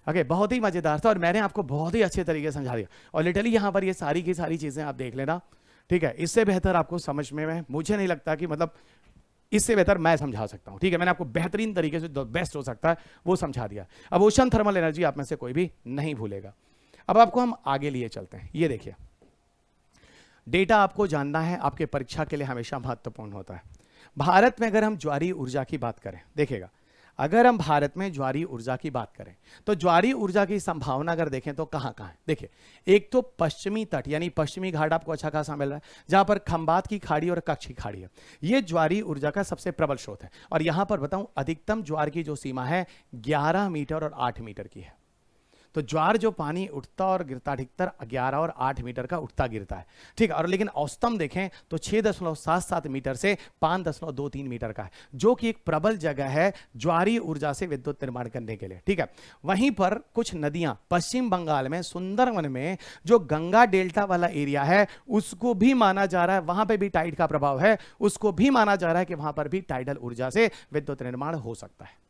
ओके, बहुत ही मजेदार था और मैंने आपको बहुत ही अच्छे तरीके से समझा दिया। और लिटरली यहाँ पर ये सारी की सारी चीजें आप देख लेना, ठीक है। इससे बेहतर आपको समझ में मुझे नहीं लगता कि मतलब इससे बेहतर मैं समझा सकता हूं, ठीक है। मैंने आपको बेहतरीन तरीके से जो बेस्ट हो सकता है वो समझा दिया। अब ओशन थर्मल एनर्जी आप में से कोई भी नहीं भूलेगा। अब आपको हम आगे लिए चलते हैं। ये देखिए, डेटा आपको जानना है, आपके परीक्षा के लिए हमेशा महत्वपूर्ण होता है। भारत में अगर हम ज्वारीय ऊर्जा की बात करें, देखिएगा, अगर हम भारत में ज्वारीय ऊर्जा की बात करें तो ज्वारीय ऊर्जा की संभावना अगर देखें तो कहां कहां है। देखिए, एक तो पश्चिमी तट यानी पश्चिमी घाट आपको अच्छा खासा मिल रहा है, जहां पर खंबात की खाड़ी और कच्छ की खाड़ी है। ये ज्वारीय ऊर्जा का सबसे प्रबल स्रोत है। और यहां पर बताऊं, अधिकतम ज्वार की जो सीमा है 11 मीटर और 8 मीटर की है। तो ज्वार जो पानी उठता और गिरता अधिकतर 11 और 8 मीटर का उठता गिरता है, ठीक है। और लेकिन औसतम देखें तो 6.77 मीटर से 5.23 मीटर का है, जो कि एक प्रबल जगह है ज्वारीय ऊर्जा से विद्युत निर्माण करने के लिए, ठीक है। वहीं पर कुछ नदियां पश्चिम बंगाल में सुंदरवन में जो गंगा डेल्टा वाला एरिया है, उसको भी माना जा रहा है, वहां पर भी टाइड का प्रभाव है, उसको भी माना जा रहा है कि वहां पर भी टाइडल ऊर्जा से विद्युत निर्माण हो सकता है।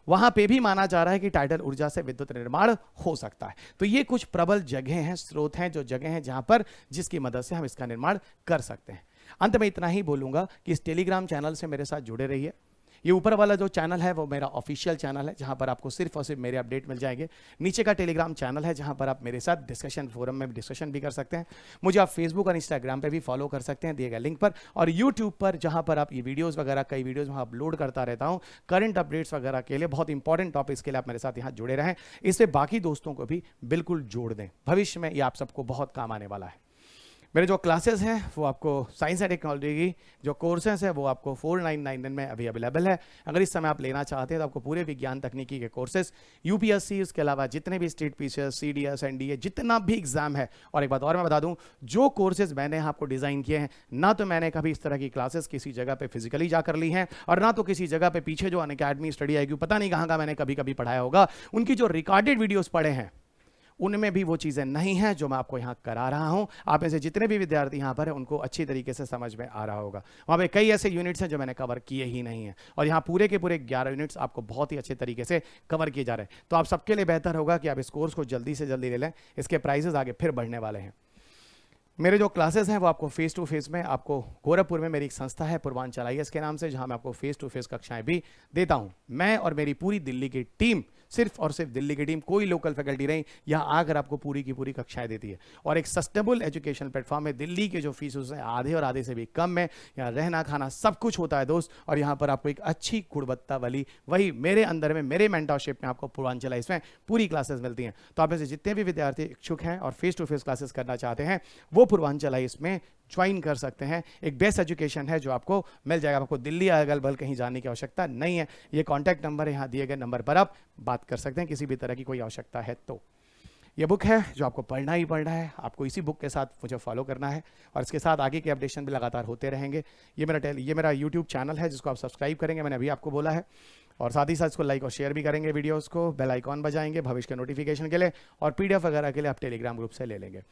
वहां पे भी माना जा रहा है कि टाइडल ऊर्जा से विद्युत निर्माण हो सकता है। तो ये कुछ प्रबल जगह हैं, स्रोत हैं, जो जगह हैं जहां पर जिसकी मदद से हम इसका निर्माण कर सकते हैं। अंत में इतना ही बोलूंगा कि इस टेलीग्राम चैनल से मेरे साथ जुड़े रहिए। ये ऊपर वाला जो चैनल है वो मेरा ऑफिशियल चैनल है, जहां पर आपको सिर्फ और सिर्फ मेरे अपडेट मिल जाएंगे। नीचे का टेलीग्राम चैनल है जहां पर आप मेरे साथ डिस्कशन फोरम में डिस्कशन भी कर सकते हैं। मुझे आप फेसबुक और इंस्टाग्राम पे भी फॉलो कर सकते हैं दिए गए लिंक पर, और यूट्यूब पर जहां पर आप ये वीडियोस वगैरह, कई वीडियोस वहां अपलोड करता रहता हूं करंट अपडेट्स वगैरह के लिए, बहुत इंपॉर्टेंट टॉपिक्स के लिए आप मेरे साथ यहाँ जुड़े रहें। इससे बाकी दोस्तों को भी बिल्कुल जोड़ दें, भविष्य में ये आप सबको बहुत काम आने वाला है। मेरे जो क्लासेस हैं वो आपको साइंस एंड टेक्नोलॉजी की जो कोर्सेज हैं वो आपको 4999 में अभी अवेलेबल है। अगर इस समय आप लेना चाहते हैं तो आपको पूरे विज्ञान तकनीकी के कोर्सेज, यूपीएससी, उसके अलावा जितने भी स्टेट पीसीएस, सीडीएस, एनडीए, जितना भी एग्जाम है। और एक बात और मैं बता दूं, जो कोर्सेज मैंने आपको डिजाइन किए हैं, ना तो मैंने कभी इस तरह की क्लासेस किसी जगह पे फिजिकली जाकर ली हैं, और ना तो किसी जगह पे पीछे जो अनअकैडमी स्टडी आएगी पता नहीं कहाँ का मैंने कभी कभी पढ़ाया होगा। उनकी जो रिकॉर्डेड वीडियोस पढ़े हैं उनमें भी वो चीज़ें नहीं हैं जो मैं आपको यहाँ करा रहा हूँ। आप में से जितने भी विद्यार्थी यहाँ पर हैं उनको अच्छी तरीके से समझ में आ रहा होगा। वहाँ पे कई ऐसे यूनिट्स हैं जो मैंने कवर किए ही नहीं हैं, और यहाँ पूरे के पूरे 11 यूनिट्स आपको बहुत ही अच्छे तरीके से कवर किए जा रहे हैं। तो आप सबके लिए बेहतर होगा कि आप इस कोर्स को जल्दी से जल्दी ले लें। इसके प्राइजेस आगे फिर बढ़ने वाले हैं। मेरे जो क्लासेस हैं वो आपको फेस टू फेस में, आपको गोरखपुर में मेरी एक संस्था है पूर्वांचल आईएएस के नाम से, जहां मैं आपको फेस टू फेस कक्षाएं भी देता हूं। मैं और मेरी पूरी दिल्ली की टीम, सिर्फ और सिर्फ दिल्ली की टीम, कोई लोकल फैकल्टी नहीं, यहाँ आकर आपको पूरी की पूरी कक्षाएं देती है। और एक सस्टेनेबल एजुकेशन प्लेटफॉर्म है। दिल्ली के जो फीस है आधे और आधे से भी कम है। यहाँ रहना खाना सब कुछ होता है दोस्त, और यहाँ पर आपको एक अच्छी गुणवत्ता वाली, वही मेरे अंदर में, मेरे मेंटरशिप में आपको पूर्वांचल आईएएस में पूरी क्लासेस मिलती हैं। तो आप में से जितने भी विद्यार्थी इच्छुक हैं और फेस टू फेस क्लासेस करना चाहते हैं, वो पूर्वांचल आईएएस में ज्वाइन कर सकते हैं। एक बेस्ट एजुकेशन है जो आपको मिल जाएगा। आपको दिल्ली अगल बगल कहीं जाने की आवश्यकता नहीं है। ये कॉन्टैक्ट नंबर है, यहाँ दिए गए नंबर पर आप बात कर सकते हैं किसी भी तरह की कोई आवश्यकता है तो। ये बुक है जो आपको पढ़ना ही पढ़ना है। आपको इसी बुक के साथ मुझे फॉलो करना है, और इसके साथ आगे के अपडेशन भी लगातार होते रहेंगे। ये मेरा यूट्यूब चैनल है जिसको आप सब्सक्राइब करेंगे, मैंने अभी आपको बोला है, और साथ ही साथ इसको लाइक और शेयर भी करेंगे वीडियोस को, बेल आइकॉन बजाएंगे भविष्य के नोटिफिकेशन के लिए, और पीडीएफ वगैरह के लिए आप टेलीग्राम ग्रुप से ले लेंगे,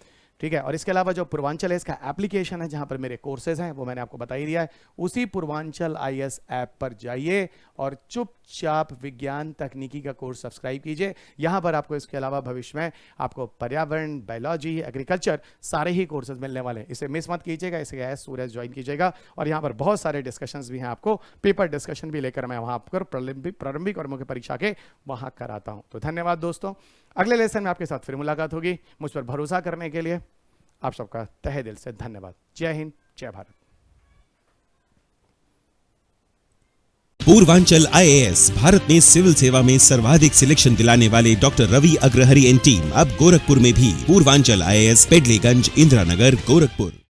ठीक है। और इसके अलावा जो पूर्वांचल है इसका एप्लीकेशन है जहां पर मेरे कोर्सेज हैं वो मैंने आपको बता ही दिया है। उसी पूर्वांचल आईएएस ऐप पर जाइए और चुपचाप विज्ञान तकनीकी का कोर्स सब्सक्राइब कीजिए। यहां पर आपको इसके अलावा भविष्य में आपको पर्यावरण, बायोलॉजी, एग्रीकल्चर सारे ही कोर्सेज मिलने वाले हैं। इसे मिस मत कीजिएगा, इसे एस सूरज ज्वाइन कीजिएगा। और यहाँ पर बहुत सारे डिस्कशंस भी हैं, आपको पेपर डिस्कशन भी लेकर मैं वहाँ पर प्रारंभिक और मुख्य परीक्षा के वहाँ कराता हूँ। तो धन्यवाद दोस्तों, अगले लेसन में आपके साथ फिर मुलाकात होगी। मुझ पर भरोसा करने के लिए आप सबका तहे दिल से धन्यवाद। जय हिंद, जय भारत। पूर्वांचल आईएएस भारत में सिविल सेवा में सर्वाधिक सिलेक्शन दिलाने वाले doctor Ravi Agrahari and team अब गोरखपुर में भी। पूर्वांचल आईएएस, पेडलीगंज, इंदिरा नगर, गोरखपुर।